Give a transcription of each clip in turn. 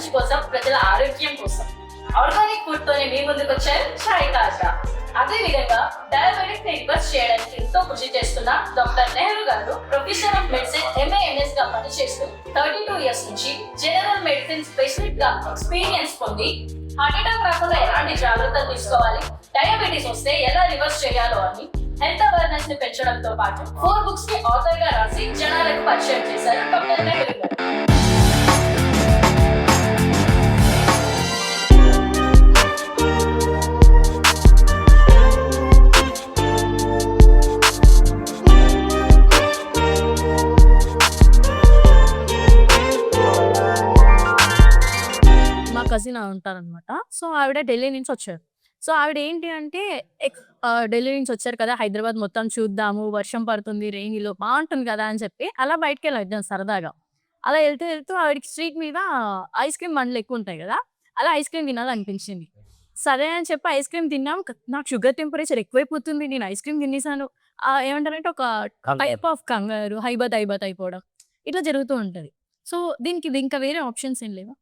మంచి కోసం, ప్రజల ఆరోగ్యం కోసం ఆర్గానిక్ ఫుడ్ తోనే మీ ముందుకు వచ్చారు ఛాయ్ తాజా. అదే విధంగా డయాబెటిక్ ని రివర్స్ చేయడానికి ఎంతో కృషి చేస్తున్న డాక్టర్ నెహ్రూ గారు ప్రొఫెసర్ ఆఫ్ మెడిసిన్ MAMS గా పనిచేస్తూ 32 ఇయర్స్ నుంచి జనరల్ మెడిసిన్ స్పెషలిస్ట్ గా ఎక్స్పీరియన్స్ పొంది హార్ట్ అటాక్ రాకుండా ఎలాంటి జాగ్రత్తలు తీసుకోవాలి, డయాబెటీస్ వస్తే ఎలా రివర్స్ చేయాలో అని హెల్త్ అవేర్నెస్ ని పెంచడంతో పాటు 4 బుక్స్ ని ఆథర్ గా రాసి జనాలకు పరిచయం చేశారు డాక్టర్ నెహ్రూ గారు. మా కజిన్ ఉంటారనమాట. సో, ఆవిడ ఢిల్లీ నుంచి వచ్చారు. సో, ఆవిడ ఏంటి అంటే ఢిల్లీ నుంచి వచ్చారు కదా! హైదరాబాద్ మొత్తం చూద్దాము, వర్షం పడుతుంది, రెయినీలో బావుంటుంది కదా! అని చెప్పి అలా బయటికెళ్ళొద్దాం సరదాగా. అలా వెళ్తూ ఆవిడకి స్ట్రీట్ మీద ఐస్ క్రీమ్ బండ్లెక్కువుంటాయి గదా! అలా ఐస్ క్రీమ్ తినాలనిపించింది. సరే అని చెప్పి ఐస్ క్రీమ్ తిన్నాం. నాకు షుగర్ టెంపరేచర్ ఎక్కువైపోతుంది. నేను ఐస్ క్రీమ్ తినేసాను. ఏమంటారంటే ఒక టైప్ ఆఫ్ కంగారు, హైబత్ అయిపోవడం ఇట్లా జరుగుతూ ఉంటది. సో, దీనికి ఇంకా వేరే ఆప్షన్స్ ఏం లేవా?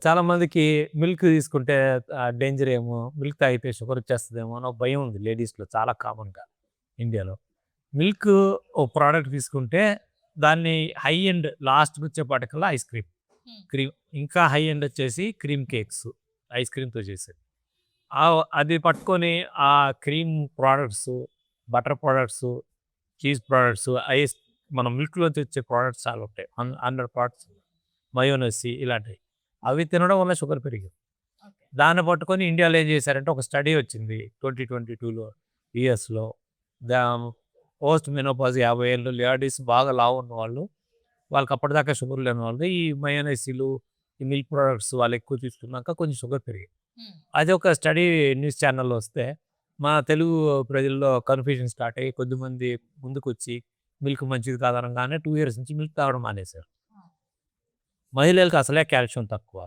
చాలా మందికి మిల్క్ తీసుకుంటే డేంజర్ ఏమో, మిల్క్ తాగితే షుగర్ వచ్చేస్తుందేమో అని ఒక భయం ఉంది లేడీస్‌లో చాలా కామన్‌గా ఇండియాలో. మిల్క్ ఓ ప్రోడక్ట్ తీసుకుంటే దాన్ని హై ఎండ్ లాస్ట్‌కి వచ్చేపాటికల్లా ఐస్ క్రీమ్, ఇంకా హై ఎండ్ వచ్చేసి క్రీమ్ కేక్స్ ఐస్ క్రీమ్‌తో చేసేది. అది పట్టుకొని ఆ cream products, butter products, cheese products, మనం మిల్క్‌లోంచి వచ్చే ప్రోడక్ట్స్ చాలా ఉంటాయి. 100 ప్రోడక్ట్స్, మయోనెస్ ఇలాంటివి. అవి తినడం వల్ల షుగర్ పెరిగింది. దాన్ని పట్టుకొని ఇండియాలో ఏం చేశారంటే ఒక స్టడీ వచ్చింది 2022లో యూఎస్‌లో. దా పోస్ట్ మెనోపాజ్ 50 ఏళ్ళు లేడీస్ బాగా లావు ఉన్నవాళ్ళు, వాళ్ళకి అప్పటిదాకా షుగర్ లేని వాళ్ళు ఈ మయోనైస్లు, ఈ మిల్క్ ప్రొడక్ట్స్ వాళ్ళు ఎక్కువ తీసుకున్నాక కొంచెం షుగర్ పెరిగింది. అది ఒక స్టడీ న్యూస్ ఛానల్లో వస్తే మన తెలుగు ప్రజల్లో కన్ఫ్యూజన్ స్టార్ట్ అయ్యి కొద్దిమంది ముందుకొచ్చి మిల్క్ మంచిది కాదనగానే 2 ఇయర్స్ నుంచి మిల్క్ తాగడం మానేశారు. మహిళలకు అసలే కాల్షియం తక్కువ,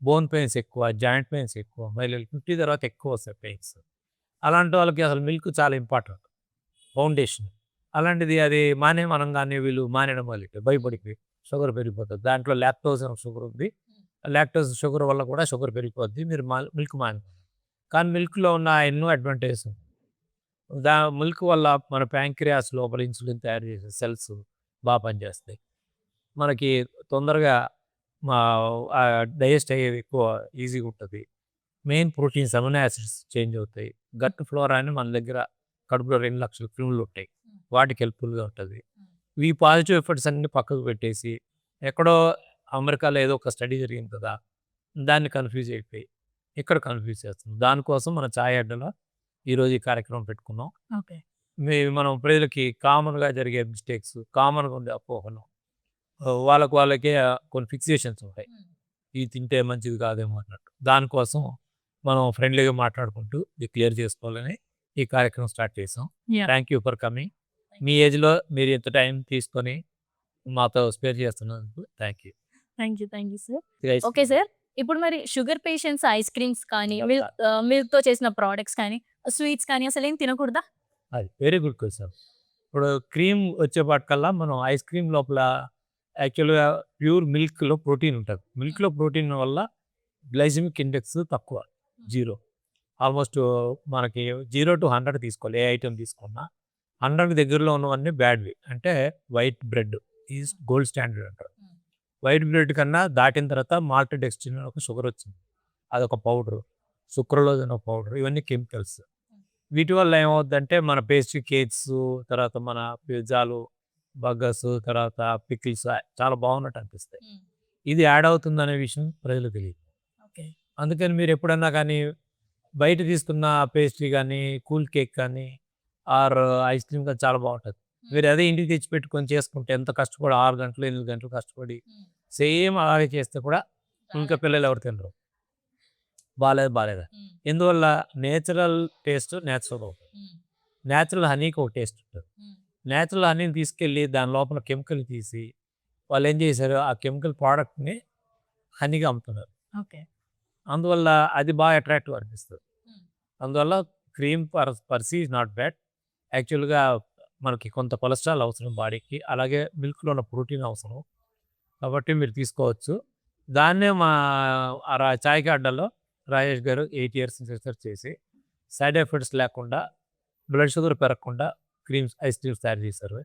బోన్ పెయిన్స్ ఎక్కువ, జాయింట్ పెయిన్స్ ఎక్కువ, మహిళలు 50 తర్వాత ఎక్కువ వస్తాయి పెయిన్స్. అలాంటి వాళ్ళకి అసలు మిల్క్ చాలా ఇంపార్టెంట్, ఫౌండేషన్. అలాంటిది అది మానేమనంగానే వీళ్ళు మానేయడం వల్ల భయపడిపోయి షుగర్ పెరిగిపోతుంది. దాంట్లో లాక్టోజ్ అనే షుగర్ ఉంది. లాక్టోజ్ షుగర్ వల్ల కూడా షుగర్ పెరిగిపోద్ది, మీరు మిల్క్ మానే. కానీ మిల్క్లో ఉన్న ఎన్నో అడ్వాంటేజెస్. మిల్క్ వల్ల మన ప్యాంక్రియాస్ లోపల ఇన్సులిన్ తయారు చేసే సెల్స్ బాగా పనిచేస్తాయి. మనకి తొందరగా డైజెస్ట్ అయ్యేది ఎక్కువ ఈజీగా ఉంటుంది. Main proteins, amino acids change అవుతాయి. గట్ ఫ్లోరా అని మన దగ్గర కడుపులో 2 లక్షల క్రిములు ఉంటాయి, వాటికి హెల్ప్ఫుల్గా ఉంటుంది. ఈ పాజిటివ్ ఎఫర్ట్స్ అన్ని పక్కకు పెట్టేసి ఎక్కడో అమెరికాలో ఏదో ఒక స్టడీ జరిగింది కదా, దాన్ని కన్ఫ్యూజ్ అయిపోయి ఇక్కడ కన్ఫ్యూజ్ చేస్తున్నాం. దానికోసం మన ఛాయ్ అడ్డలో ఈరోజు ఈ కార్యక్రమం పెట్టుకున్నాం. ఓకే. మనం ప్రజలకి కామన్గా జరిగే మిస్టేక్స్, కామన్గా ఉండే అపోహలు, వాళ్ళకే కొన్ని ఫిక్సేషన్స్ ఉంటాయి, ఇది తింటే మంచిది కాదేమో అన్నట్టు. దానికోసం మనం ఫ్రెండ్లీగా మాట్లాడుకుంటూ ఇది క్లియర్ చేసుకోవాలని ఈ కార్యక్రమం స్టార్ట్ చేసాం. Thank you for coming. మీ ఏజ్లో మీరు ఎంత టైం తీసుకొని మాతో స్పేర్ చేస్తున్నందుకు thank you sir. Okay sir, ఇప్పుడు మరి షుగర్ పేషెంట్స్ ఐస్ క్రీమ్స్ కానీ, మిల్క్తో చేసిన ప్రోడక్ట్స్ కానీ, స్వీట్స్ కానీ అసలు ఏం తినకూడదా? అది వెరీ గుడ్ క్వశ్చన్. ఇప్పుడు క్రీమ్ వచ్చేపాటికల్లా మనం ఐస్ క్రీమ్ లోపల యాక్చువల్గా ప్యూర్ మిల్క్లో ప్రోటీన్ ఉంటుంది. మిల్క్లో ప్రోటీన్ వల్ల గ్లైసిమిక్ ఇండెక్స్ తక్కువ, 0. ఆల్మోస్ట్ మనకి 0 to 100 తీసుకోవాలి ఏ ఐటెం తీసుకున్నా. 100 దగ్గరలో ఉన్నవన్నీ బ్యాడ్వి. అంటే white bread is gold standard అంటారు. వైట్ బ్రెడ్ కన్నా దాటిన తర్వాత మాల్ట్ డెక్స్ట్రిన్ ఒక షుగర్ వచ్చింది, అదొక పౌడరు. సుక్రలోజ్ అనే పౌడర్, ఇవన్నీ కెమికల్స్. వీటి వల్ల ఏమవుద్దంటే మన పేస్ట్రీ కేక్స్, తర్వాత మన పిజ్జాలు, బర్గర్స్, తర్వాత పికిల్స్ చాలా బాగున్నట్టు అనిపిస్తాయి. ఇది యాడ్ అవుతుందనే విషయం ప్రజలకు తెలియదు. అందుకని మీరు ఎప్పుడన్నా కానీ బయట తీసుకున్న పేస్ట్రీ కానీ, కూల్ కేక్ కానీ, ఆర్ ఐస్ క్రీమ్ కానీ చాలా బాగుంటుంది. మీరు అదే ఇంటికి తెచ్చి పెట్టుకొని చేసుకుంటే ఎంత కష్టపడి 6 గంటలు 8 గంటలు కష్టపడి సేమ్ అలాగే చేస్తే కూడా ఇంకా పిల్లలు ఎవరు తినరు. బాగాలేదా ఎందువల్ల? నేచురల్ టేస్ట్ నేచురల్ అవుతుంది. నేచురల్ హనీకి ఒక టేస్ట్ ఉంటుంది. నేచురల్ హనీని తీసుకెళ్ళి దాని లోపల కెమికల్ తీసి వాళ్ళు ఏం చేశారు, ఆ కెమికల్ ప్రోడక్ట్ని హనీగా అమ్ముతున్నారు. అందువల్ల అది బాగా అట్రాక్టివ్ అనిపిస్తుంది. అందువల్ల క్రీమ్ పర్సీ ఈజ్ నాట్ బ్యాడ్. యాక్చువల్గా మనకి కొంత కొలెస్ట్రాల్ అవసరం బాడీకి, అలాగే మిల్క్లో ఉన్న ప్రోటీన్ అవసరం. కాబట్టి మీరు తీసుకోవచ్చు. దాన్నే మా చాయ్ అడ్డాలో రాజేష్ గారు 8 ఇయర్స్ రీసెర్చ్ చేసి సైడ్ ఎఫెక్ట్స్ లేకుండా బ్లడ్ షుగర్ పెరగకుండా ఐస్ క్రీమ్స్ తయారు చేశారు.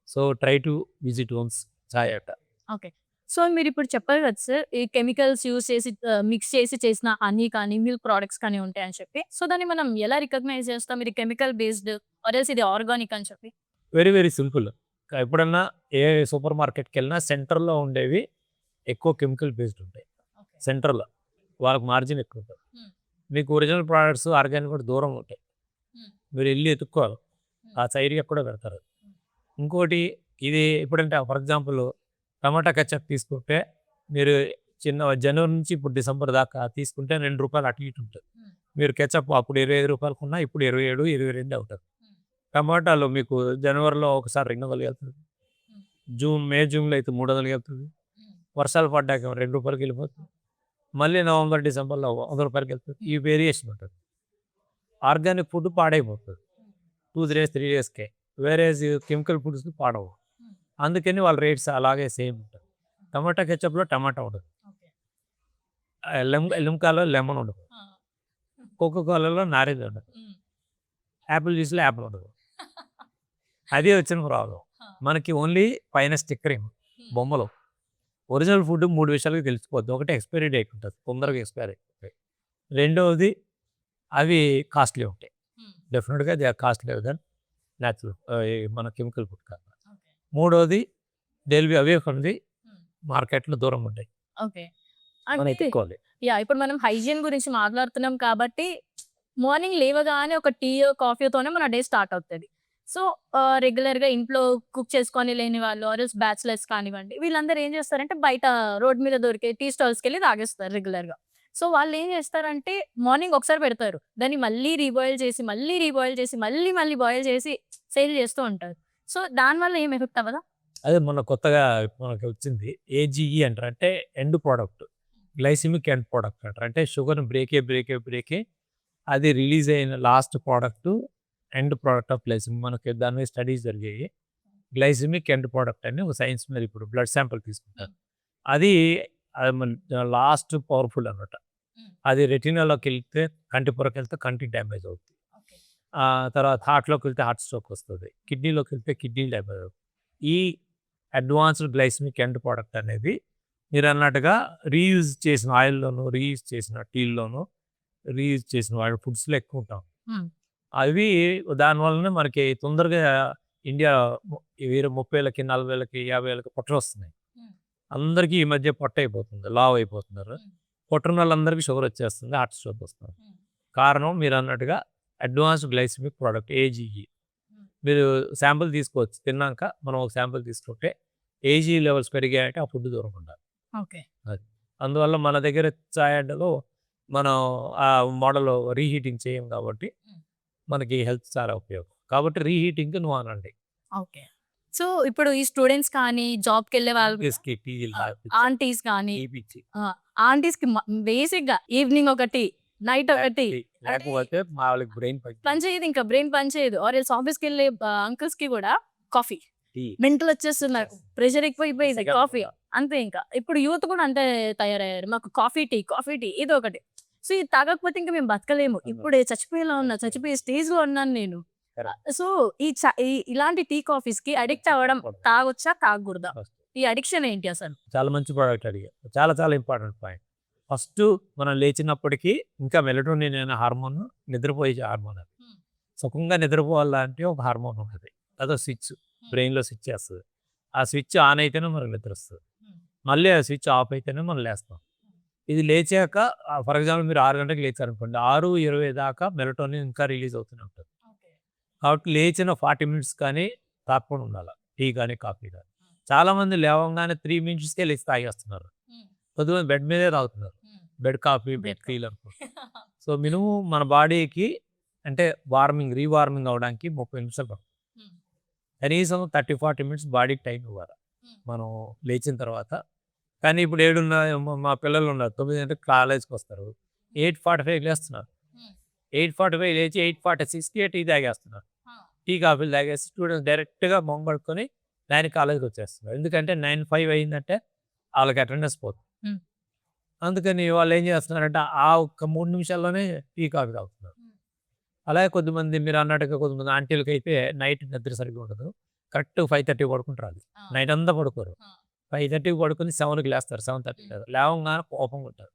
So try to visit once chai Adda. Okay. So మీరిప్పుడు చెప్పారు కదా సార్, ఈ కెమికల్స్ యూజ్ చేసి మిక్స్ చేసి చేసిన హనీ కానీ, మిల్క్ ప్రొడక్ట్స్ కానీ ఉంటాయని చెప్పి. సో దాన్ని మనం ఎలా రికగ్నైజ్ చేస్తాం? ఇది కెమికల్ బేస్డ్ ఆర్ ఎల్స్ ఇది ఆర్గానిక్ అని చెప్పి? Very very simple. ఎప్పుడన్నా ఏ సూపర్ మార్కెట్కి వెళ్ళినా సెంటర్లో ఉండేవి ఎక్కువ కెమికల్ బేస్డ్ ఉంటాయి. సెంటర్లో వాళ్ళకి మార్జిన్ ఎక్కువ ఉంటుంది. మీకు ఒరిజినల్ ప్రోడక్ట్స్ ఆర్గానిక్ కూడా దూరం ఉంటాయి. మీరు వెళ్ళి ఎత్తుక్కోవాలి. ఆ సైడ్గా కూడా పెడతారు. ఇంకోటి ఇది ఎప్పుడంటే ఫర్ ఎగ్జాంపుల్ టమాటా కెచప్ తీసుకుంటే మీరు జనవరి నుంచి ఇప్పుడు డిసెంబర్ దాకా తీసుకుంటే ₹2 అటు ఇటు ఉంటుంది. మీరు కెచప్ అప్పుడు ₹25 కొన్నా ఇప్పుడు 27, 22 అవుతుంది. టమాటాలు మీకు జనవరిలో ఒకసారి 200 వెళ్తుంది. జూన్లో అయితే 300 వెళ్తుంది. వర్షాలు పడ్డాక ₹2 వెళ్ళిపోతుంది. మళ్ళీ నవంబర్ డిసెంబర్లో ₹100 వెళ్తుంది. ఈ వేరియేషన్ ఉంటుంది. ఆర్గానిక్ ఫుడ్ పాడైపోతుంది 2 days 3 daysకే. వేరే కెమికల్ ఫుడ్స్ పాడవు. అందుకని వాళ్ళ రేట్స్ అలాగే సేమ్ ఉంటుంది. టమాటా కెచప్లో టమాటా ఉండదు, లిమ్కాలో లెమన్ ఉండదు, కోకోకోలాలో నారింజ ఉండదు, యాపిల్ జ్యూస్లో యాపిల్ ఉండదు. అదే వచ్చిన ప్రాబ్లం. మనకి ఓన్లీ పైన స్టిక్కరింగ్ బొమ్మలు. ఒరిజినల్ ఫుడ్ 3 విషయాలకి తెలిసిపోద్ది. ఒకటి ఎక్స్పైరీ డేట్ ఉంటుంది, తొందరగా ఎక్స్పైరీ అయిపోతాయి. రెండవది అవి కాస్ట్లీ ఉంటాయి. డెఫినెట్గా they are costly then natural మన కెమికల్ ఫుడ్ కాదు. మూడవది డెలివరీ అవే ఫ్రమ్ ది మార్కెట్లో దూరం ఉంటాయి. ఓకే. మనం అంటే ఎత్తుకోవాలి. ఇప్పుడు మనం హైజీన్ గురించి మాట్లాడుతున్నాం కాబట్టి మార్నింగ్ లేవగానే ఒక టీ, కాఫీతోనే మన డే స్టార్ట్ అవుతది. సో రెగ్యులర్‌గా ఇంట్లో కుక్ చేసుకొని లేని వాళ్ళు ఆర్ ఎల్స్ బ్యాచిలర్స్ కానివ్వండి, వీళ్ళందరూ ఏం చేస్తారంటే బయట రోడ్ మీద దొరికే టీ స్టాల్స్‌కెళ్ళి తాగేస్తారు రెగ్యులర్‌గా. సో వాళ్ళేం చేస్తారంటే మార్నింగ్ ఒకసారి పెడతారు. దాన్ని మళ్ళీ రీబాయిల్ చేసి, మళ్ళీ బాయిల్ చేసి సేల్ చేస్తూ ఉంటారు. సో దానివల్ల ఏం ఎఫెక్ట్ అవ్వదా? అదే మొన్న కొత్తగా మనకి వచ్చింది ఏజీఈ అంటారు. అంటే end product, glycaemic end product అంటారు. అంటే షుగర్ని బ్రేకే అది రిలీజ్ అయిన last product end product of glycaemic. మనకి దాని మీద స్టడీస్ జరిగాయి. గ్లైసిమిక్ ఎండ్ ప్రోడక్ట్ అని ఒక సైన్స్ మీద ఇప్పుడు బ్లడ్ శాంపుల్ తీసుకుంటారు. అది లాస్ట్ పవర్ఫుల్ అనమాట. అది రెటినాలోకి వెళ్తే, కంటి పొరకి వెళ్తే కంటి డ్యామేజ్ అవుతుంది. తర్వాత హార్ట్లోకి వెళ్తే హార్ట్ స్ట్రోక్ వస్తుంది. కిడ్నీలోకి వెళ్తే కిడ్నీ డ్యామేజ్ అవుతుంది. ఈ అడ్వాన్స్డ్ గ్లైసిమిక్ ఎండ్ ప్రోడక్ట్ అనేది మీరు అన్నట్టుగా రీయూజ్ చేసిన ఆయిల్లోను, రీయూజ్ చేసిన టీల్లోను, రీయూజ్ చేసిన ఫుడ్స్లో ఎక్కువ ఉంటాం. అవి దానివల్లనే మనకి తొందరగా ఇండియా 30,000, 40,000, 50,000 పొట్టలు వస్తున్నాయి. అందరికీ ఈ మధ్య పొట్ట అయిపోతుంది, లావ్ అయిపోతున్నారు. పొట్టన వాళ్ళందరికీ షుగర్ వచ్చేస్తుంది, హార్ట్ స్ట్రోక్ వస్తుంది. కారణం మీరు అన్నట్టుగా అడ్వాన్స్డ్ గ్లైసిమిక్ ప్రోడక్ట్ ఏజీఈ. మీరు శాంపుల్ తీసుకోవచ్చు. తిన్నాక మనం ఒక శాంపుల్ తీసుకుంటే ఏజీ లెవెల్స్ పెరిగాయంటే ఆ ఫుడ్ దూరం ఉండాలి. ఓకే. అది అందువల్ల మన దగ్గర చాయ్ అడ్డలో మనం ఆ మోడల్ రీహీటింగ్ చేయం కాబట్టి మనకి హెల్త్ చాలా ఉపయోగం. కాబట్టి రీహీటింగ్ నువ్వు అనండి. ఓకే. సో ఇప్పుడు ఈ స్టూడెంట్స్ కానీ, జాబ్‌కెళ్ళే వాళ్ళు, టీలు ఆంటీస్ కానీ, పిచ్చి ఆంటీస్‌కి బేసిక్‌గా ఈవినింగ్ ఒక టీ, నైట్ ఒక టీ లేకపోతే మా వాళ్ళకి బ్రెయిన్ పని చేయదు. ఇంకా బ్రెయిన్ పని చేయదు. ఆర్ ఎల్స్ ఆఫీస్‌కెళ్ళే అంకుల్స్‌కి కూడా కాఫీ, టీ మెంటల్ వచ్చేస్తున్నారు. ప్రెషర్ ఎక్కువైపోయింది. కాఫీ అంతే. ఇంకా ఇప్పుడు యూత్ కూడా అంతే తయారయ్యారు. మాకు కాఫీ టీ ఇది ఒకటి. సో ఇది తాగకపోతే ఇంకా మేము బతకలేము. ఇప్పుడే చచ్చిపోయే స్టేజ్‌లో ఉన్నాను నేను. సో ఇలాంటి టీ కాఫీస్‌కి అడిక్ట్ అవ్వడం తాగొచ్చా? తాగకూడదా? ఈ అడిక్షన్ ఏంటి అసలు? చాలా మంచి ప్రోడక్ట్ అడిగారు. చాలా చాలా ఇంపార్టెంట్ పాయింట్. ఫస్ట్ మనం లేచినప్పటికీ ఇంకా మెలటోనిన్ అనే హార్మోన్, నిద్రపోయే హార్మోన్. అది సుఖంగా నిద్రపోవాలంటే ఒక హార్మోన్ ఉంటుంది. అదో స్విచ్ బ్రెయిన్లో స్విచ్ చేస్తుంది. ఆ స్విచ్ ఆన్ అయితేనే మనకు నిద్ర వస్తుంది. మళ్ళీ ఆ స్విచ్ ఆఫ్ అయితేనే మనం లేస్తాం. ఇది లేచాక ఫర్ ఎగ్జాంపుల్ మీరు 6 గంటలకు లేచారనుకోండి, 6:20 దాకా మెలటోనిన్ ఇంకా రిలీజ్ అవుతూనే ఉంటుంది. కాబట్టి లేచిన 40 minutes కానీ తాగకుండా ఉండాలి, టీ కానీ కాఫీ కానీ. చాలామంది లేవగానే 3 minutesకే లేచి తాగేస్తున్నారు. కొద్దిమంది బెడ్ మీదే తాగుతున్నారు. బెడ్ కాఫీ, బెడ్ టీలు అనుకుంటారు. సో మినిమం మన బాడీకి అంటే రీవార్మింగ్ అవడానికి 30 నిమిషాలు పడుతుంది. కనీసం 30-40 minutes బాడీకి టైం ఇవ్వాలి మనం లేచిన తర్వాత. కానీ ఇప్పుడు 7 మా పిల్లలు ఉన్నారు, 9 గంటలకు కాలేజ్కి వస్తారు, 8:45 లేస్తున్నారు. 8:45 లేచి 8:46కి టీ తాగేస్తున్నారు. టీ కాఫీలు తాగేసి స్టూడెంట్స్ డైరెక్ట్గా మొహం పడుకొని 9 కాలేజ్కి వచ్చేస్తున్నారు. ఎందుకంటే 9:05 అయిందంటే వాళ్ళకి అటెండెన్స్ పోతుంది. అందుకని వాళ్ళు ఏం చేస్తున్నారంటే ఆ ఒక్క 3 నిమిషాల్లోనే టీ కాఫీ తాగుతున్నారు. అలాగే కొద్దిమంది మీరు అన్నట్టుగా కొంతమంది ఆంటీలకైతే నైట్ నిద్ర సరిగ్గా ఉండదు. కరెక్ట్ 5:30 పడుకుంటారు. నైట్ అంతా పడుకోరు. 5:30 పడుకొని 7కి లేస్తారు. 7:30 కాదు. లేవంగానే కోపంగా ఉంటారు.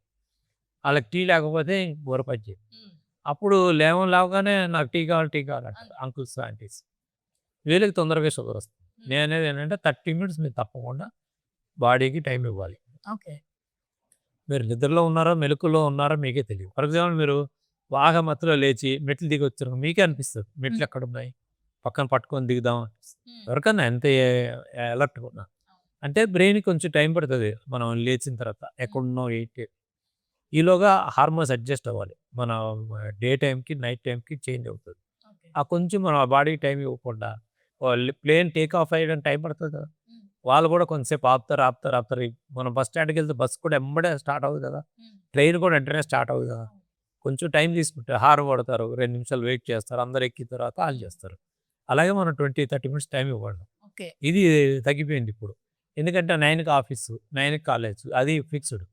వాళ్ళకి టీ లేకపోతే బుర్ర పని చేయదు. అప్పుడు లేవగానే నాకు టీ కావాలి అంటారు అంకుల్స్, ఆంటీస్. వీళ్ళకి తొందరగా షుగర్ వస్తుంది. నేనేది ఏంటంటే 30 మినిట్స్ మీరు తప్పకుండా బాడీకి టైం ఇవ్వాలి. ఓకే. మీరు నిద్రలో ఉన్నారో, మెలకువలో ఉన్నారో మీకే తెలియదు. ఫర్ ఎగ్జాంపుల్ మీరు బాగా మత్తులో లేచి మెట్లు దిగి వచ్చారు మీకే అనిపిస్తుంది మెట్లు ఎక్కడున్నాయి, పక్కన పట్టుకొని దిగుదాం ఎవరికన్నా ఎంత అలర్ట్గా ఉన్నా. అంటే బ్రెయిన్ కొంచెం టైం పడుతుంది మనం లేచిన తర్వాత ఎక్కడున్నాం ఏంటి. ఈలోగా హార్మోన్స్ అడ్జస్ట్ అవ్వాలి. మన డే టైంకి నైట్ టైంకి చేంజ్ అవుతుంది. ఆ కొంచెం మనం ఆ బాడీకి టైం ఇవ్వకుండా ప్లేన్ టేక్ ఆఫ్ అయ్యడానికి టైం పడుతుంది కదా. వాళ్ళు కూడా కొంతసేపు ఆపుతారు. మనం బస్ స్టాండ్కి వెళ్తే బస్సు కూడా ఎంబడే స్టార్ట్ అవుతుంది కదా. ట్రైన్ కూడా వెంటనే స్టార్ట్ అవుతుంది కదా. కొంచెం టైం తీసుకుంటారు, హార్న్ కొడతారు, 2 నిమిషాలు వెయిట్ చేస్తారు, అందరు ఎక్కిన తర్వాత ఆన్ చేస్తారు. అలాగే మనం 20-30 మినిట్స్ టైం ఇవ్వండి. ఓకే. ఇది తగ్గిపోయింది ఇప్పుడు. ఎందుకంటే 9కి ఆఫీసు, 9కి కాలేజ్, అది ఫిక్స్డ్,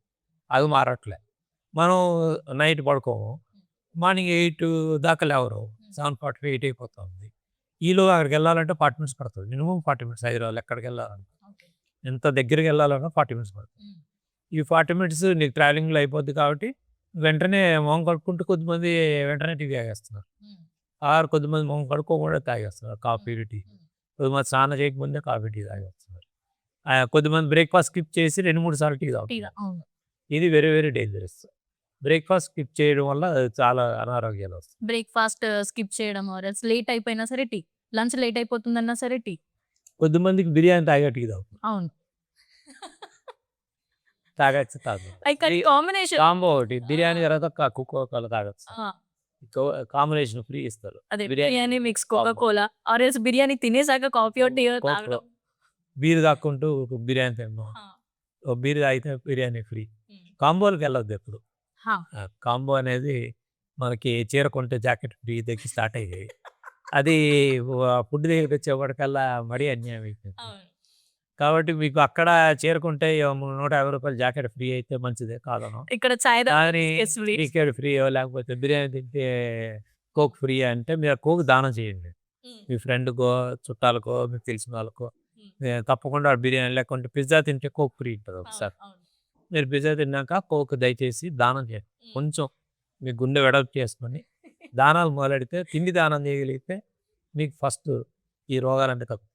అది మారట్లే. మనం నైట్ పడుకోము, మార్నింగ్ 8 దాకా లేవరు, 7:45, 8 అయిపోతా ఉంది. ఈలోగా అక్కడికి వెళ్ళాలంటే 40 మినిట్స్ పడుతుంది. మినిమం 40 మినిట్స్ హైదరాబాద్ ఎక్కడికి వెళ్ళాలంటే. ఎంత దగ్గరికి వెళ్ళాలన్నా 40 మినిట్స్ పడుతుంది. ఈ 40 మినిట్స్ నీకు ట్రావెలింగ్లో అయిపోద్ది కాబట్టి వెంటనే మొహం కడుక్కుంటూ కొద్దిమంది వెంటనే టీ తాగేస్తున్నారు. కొద్దిమంది మొహం కడుక్కోకుండా తాగేస్తున్నారు కాఫీ, టీ. కొద్దిమంది స్నానం చేయకముందే కాఫీ, టీ తాగేస్తున్నారు. కొద్దిమంది బ్రేక్ఫాస్ట్ స్కిప్ చేసి 2-3 సార్లు టీ తాగుతున్నారు. ఇది very very dangerous. Breakfast skip చేయడం వల్ల చాలా అనారోగ్యాలు వస్తాయి. బ్రేక్ఫాస్ట్ స్కిప్ చేయడం, లేట్ అయిపోయినా సరే టీ, లంచ్ లేట్ అయిపోతుందన్నా సరే టీ. కొద్దిమందికి బిర్యానీ తాగా టీ తాగుతారు. అవును. తాగచ్చు తాగు కాంబినేషన్ కాంబో ఒకటి బిర్యానీ తర్వాత కోకోకోలా తాగొచ్చు. కాంబినేషన్ ఫ్రీ ఇస్తారు. అదే biryani mix Coca Cola, or else biryani తినేసాక కాఫీ టీ తాగడం. బీర్ తాక్కుంటూ బిర్యానీ తిన్నాం, బీర్ తాగితే బిర్యానీ ఫ్రీ. కాంబోలకు వెళ్ళొద్దు ఎప్పుడు. కాంబో అనేది మనకి చీర కొంటే జాకెట్ ఫ్రీ దగ్గర స్టార్ట్ అయ్యాయి. అది ఫుడ్ దగ్గరికి వచ్చేవాడికల్లా మరీ అన్యాయం అయిపోయింది. కాబట్టి మీకు అక్కడ చేరుకుంటే 150 రూపాయలు జాకెట్ ఫ్రీ అయితే మంచిదే కాదను. ఇక్కడ చాయ్ టికెట్ ఫ్రీయో లేకపోతే బిర్యానీ తింటే కోక్ ఫ్రీ అంటే మీరు కోక్ దానం చేయండి. మీ ఫ్రెండ్కో, చుట్టాలకో, మీకు తెలిసిన వాళ్ళకో తప్పకుండా బిర్యానీ లేకుంటే పిజ్జా తింటే కోక్ ఫ్రీ ఉంటుంది ఒకసారి. మీరు పిజ్జా తిన్నాక కోక్ దయచేసి దానం చేయండి. కొంచెం మీ గుండె వెడల్పు చేసుకొని దానాలు మొదలెడితే, తిండి దానం చేయగలిగితే మీకు ఫస్ట్ ఈ రోగాలన్నీ తగ్గుతాయి.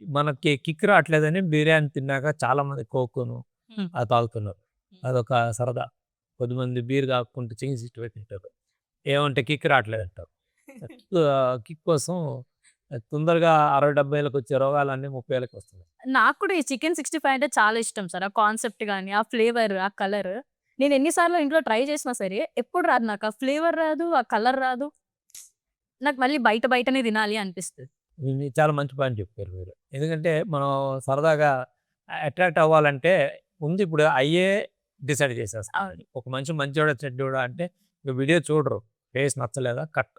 మనకి కిక్ రావట్లేదని బిర్యానీ తిన్నాక చాలామంది కోకును అది తాగుతున్నారు. అదొక సరదా. కొద్దిమంది బీర్ తాగుకుంటూ చింగ్స్ ఇష్టపై తింటారు. ఏమంటే కిక్ రావట్లేదు అంటారు. కిక్ కోసం తొందరగా 60-70 వచ్చే రోగాలన్నీ 30 వస్తున్నాయి. నాకు కూడా ఈ చికెన్ 65 అంటే చాలా ఇష్టం సార్. ఆ కాన్సెప్ట్ కానీ, ఆ ఫ్లేవర్, ఆ కలర్. నేను ఎన్నిసార్లు ఇంట్లో ట్రై చేసినా సరే ఎప్పుడు రాదు నాకు. ఆ ఫ్లేవర్ రాదు, ఆ కలర్ రాదు. నాకు మళ్ళీ బయటనే తినాలి అనిపిస్తుంది. చాలా మంచి పాయింట్ చెప్పారు మీరు. ఎందుకంటే మనం సరదాగా అట్రాక్ట్ అవ్వాలంటే ముందు ఇప్పుడు అయ్యే డిసైడ్ చేసేస్తాం. ఒక మంచోడా చెడ్డోడా అంటే వీడియో చూడరు, ఫేస్ నచ్చలేదా కట్,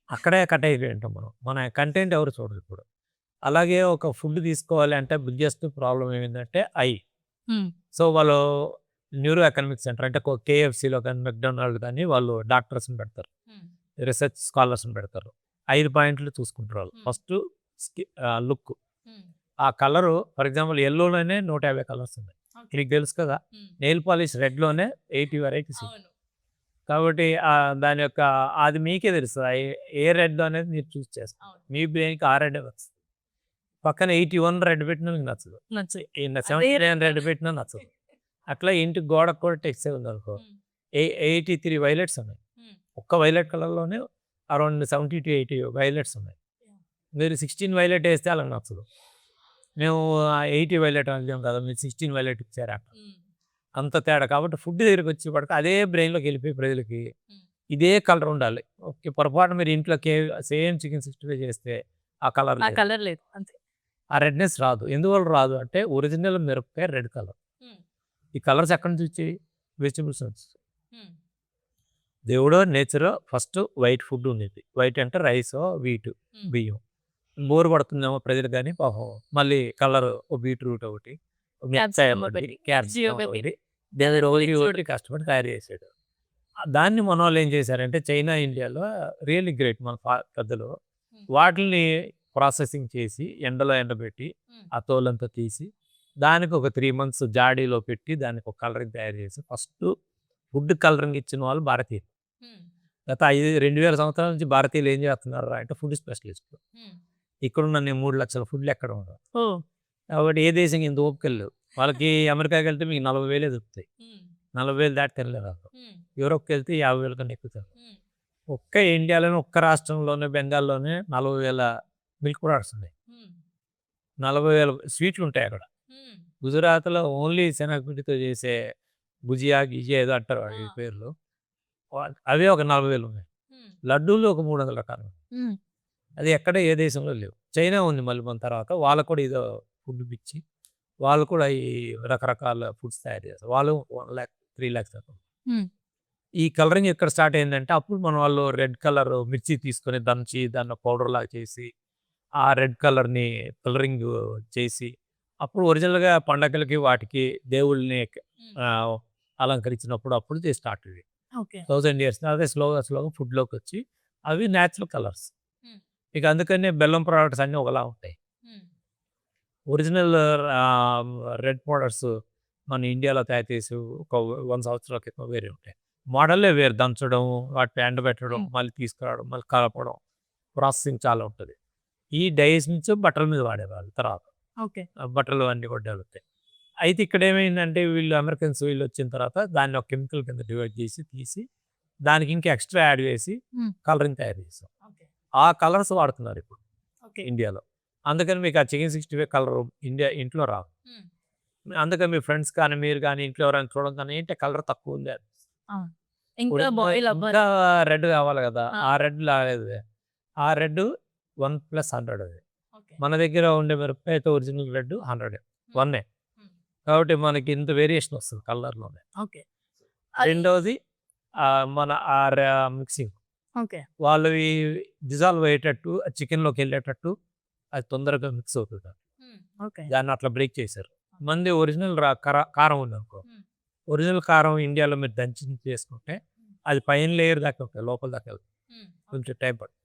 అక్కడే కట్ అయిపోయి ఉంటాం మనం. మన కంటెంట్ ఎవరు చూడరు ఇప్పుడు. అలాగే ఒక ఫుడ్ తీసుకోవాలి అంటే బిగ్గెస్ట్ ప్రాబ్లం ఏమిటంటే సో వాళ్ళు న్యూరో ఎకనామిక్ సెంటర్ అంటే KFCలో కానీ, మెక్డొనాల్డ్ కానీ వాళ్ళు డాక్టర్స్ని పెడతారు, రీసెర్చ్ స్కాలర్స్ని పెడతారు. 5 పాయింట్లు చూసుకుంటారు వాళ్ళు. ఫస్ట్ లుక్, ఆ కలరు. ఫర్ ఎగ్జాంపుల్ ఎల్లోలోనే 150 కలర్స్ ఉన్నాయి, మీకు తెలుసు కదా. నెయిల్ పాలిష్ రెడ్లోనే 80 వెరైటీస్. కాబట్టి దాని యొక్క అది మీకే తెలుస్తుంది ఏ రెడ్ అనేది మీరు చూస్ చేస్తారు. మీ బ్రెయిన్కి ఆ రెడ్ వస్తుంది. పక్కన 81 రెడ్ పెట్టినా మీకు నచ్చదు, 79 రెడ్ పెట్టినా నచ్చదు. అట్లా ఇంటికి గోడకు కూడా టెక్స్ట్ ఉంది అనుకో, 83 వైలెట్స్ ఉన్నాయి. ఒక్క వైలెట్ కలర్లోనే అరౌండ్ 70 to 80 వైలెట్స్ ఉన్నాయి. మీరు 16 వైలెట్ వేస్తే అలా నచ్చదు. మేము 80 వైలెట్ అడిగాం కదా, మీరు 16 వైలెట్ ఇచ్చారు అక్కడ, అంత తేడా. కాబట్టి ఫుడ్ దగ్గరికి వచ్చి పడక అదే బ్రెయిన్లోకి వెళ్ళిపోయి ప్రజలకి ఇదే కలర్ ఉండాలి. ఓకే, పొరపాటు మీరు ఇంట్లో సేమ్ చికెన్ 65 చేస్తే ఆ కలర్ లేదు, అంతే. ఆ రెడ్నెస్ రాదు. ఎందువల్ల రాదు అంటే ఒరిజినల్ మిరపకాయ రెడ్ కలర్. ఈ కలర్స్ ఎక్కడి నుంచి వచ్చాయి? వెజిటబుల్స్ నుంచి. దేవుడో నేచర్ ఫస్ట్ వైట్ ఫుడ్ ఉండేది. వైట్ అంటే రైస్, వీట్, బియ్యం. బోర్ పడుతుందేమో ప్రజలు కానీ పాపం మళ్ళీ కలర్ బీట్రూట్ ఒకటి, క్యారెట్ ఒకటి, రోజు కష్టపడి తయారు చేసాడు. దాన్ని మన వాళ్ళు ఏం చేశారంటే చైనా ఇండియాలో రియల్లీ గ్రేట్ మన పెద్దలు వాటిని ప్రాసెసింగ్ చేసి ఎండలో ఎండబెట్టి ఆ తోలంతా తీసి దానికి ఒక 3 months జాడీలో పెట్టి దానికి ఒక కలరింగ్ తయారు చేసి ఫస్ట్ ఫుడ్ కలరింగ్ ఇచ్చిన వాళ్ళు భారతీయులు. గత 2000 సంవత్సరాల నుంచి భారతీయులు ఏం చేస్తున్నారు అంటే ఫుడ్ స్పెషలిస్టులు. ఇక్కడున్న 3 లక్షల ఫుడ్లు ఎక్కడ ఉండవు. కాబట్టి ఏ దేశం ఇంత ఓపికలు వాళ్ళకి అమెరికాకి వెళ్తే మీకు 40,000 దొరుకుతాయి. 40,000 దాటి తినలేరు. యూరోప్కి వెళ్తే 50,000 కన్నా ఎక్కుతారు. ఒక్క ఇండియాలోనే ఒక్క రాష్ట్రంలోనే బెంగాల్లోనే 40,000 మిల్క్ ప్రొడక్ట్స్ ఉన్నాయి. 40,000 స్వీట్లు ఉంటాయి అక్కడ. గుజరాత్లో ఓన్లీ శనగపిండితో చేసే గుజియా గిజియా ఏదో అంటారు ఈ పేర్లు, అవే ఒక 40,000 ఉన్నాయి. లడ్డూలు ఒక 300 రకాలు. అది ఎక్కడ ఏ దేశంలో లేవు. చైనా ఉంది మళ్ళీ మన తర్వాత, వాళ్ళకు కూడా ఏదో ఫుడ్ పిచ్చి, వాళ్ళు కూడా ఈ రకరకాల ఫుడ్స్ తయారు చేస్తారు. వాళ్ళు 1 lakh 3 lakhs ఈ కలరింగ్ ఎక్కడ స్టార్ట్ అయిందంటే అప్పుడు మన వాళ్ళు రెడ్ కలర్ మిర్చి తీసుకొని దంచి దాన్ని పౌడర్ లాగా చేసి ఆ రెడ్ కలర్ని కలరింగ్ చేసి అప్పుడు ఒరిజినల్గా పండగలకి వాటికి దేవుళ్ళని అలంకరించినప్పుడు అప్పుడు స్టార్ట్ అయ్యి 1000 years అదే స్లోగా ఫుడ్లోకి వచ్చి అవి న్యాచురల్ కలర్స్. ఇక అందుకనే బెల్లం ప్రోడక్ట్స్ అన్నీ ఒకలా ఉంటాయి. ఒరిజినల్ రెడ్ ప్రోడక్ట్స్ మన ఇండియాలో తయారు చేసి ఒక 100 సంవత్సరాల క్రితం వేరే ఉంటాయి. మోడల్లే వేరు, దంచడం, వాటిని ఎండబెట్టడం, మళ్ళీ తీసుకురావడం, మళ్ళీ కలపడం, ప్రాసెసింగ్ చాలా ఉంటుంది. ఈ డైస్ నుంచి బట్టల మీద వాడేవాళ్ళు తర్వాత బట్టలు అన్నీ కూడా డెవలప్ అవుతాయి. అయితే ఇక్కడ ఏమైందంటే వీళ్ళు అమెరికన్స్ వీళ్ళు వచ్చిన తర్వాత దాన్ని ఒక కెమికల్ కింద డివైడ్ చేసి తీసి దానికి ఇంకా ఎక్స్ట్రా యాడ్ చేసి కలరింగ్ తయారు చేస్తాం. ఆ కలర్స్ వాడుతున్నారు ఇప్పుడు ఇండియాలో. అందుకని మీకు ఆ చికెన్ 65 కలర్ ఇంట్లో రాదు. అందుకని మీ ఫ్రెండ్స్ కానీ మీరు కానీ ఇంట్లో ఎవరైనా చూడడం కానీ ఏంటి కలర్ తక్కువ ఉంది, ఇంకా రెడ్ కావాలి కదా, ఆ రెడ్ లాగలేదు. ఆ రెడ్ 1+100 అది. మన దగ్గర ఉండే మిరపకాయ అయితే ఒరిజినల్ రెడ్ 100 1 కాబట్టి మనకి ఇంత వేరియేషన్ వస్తుంది కలర్లోనే. రెండవది మన మిక్సింగ్ వాళ్ళు డిజాల్వ్ అయ్యేటట్టు చికెన్లోకి వెళ్ళేటట్టు అది తొందరగా మిక్స్ అవుతుంది. దాన్ని అట్లా బ్రేక్ చేశారు. మంది ఒరిజినల్ కారం ఉంది అనుకో, ఒరిజినల్ కారం ఇండియాలో మీరు దంచి చేసుకుంటే అది పైన లేయర్ దాకా ఉంటుంది, లోపల దాకా వెళ్తుంది, కొంచెం టైం పడుతుంది.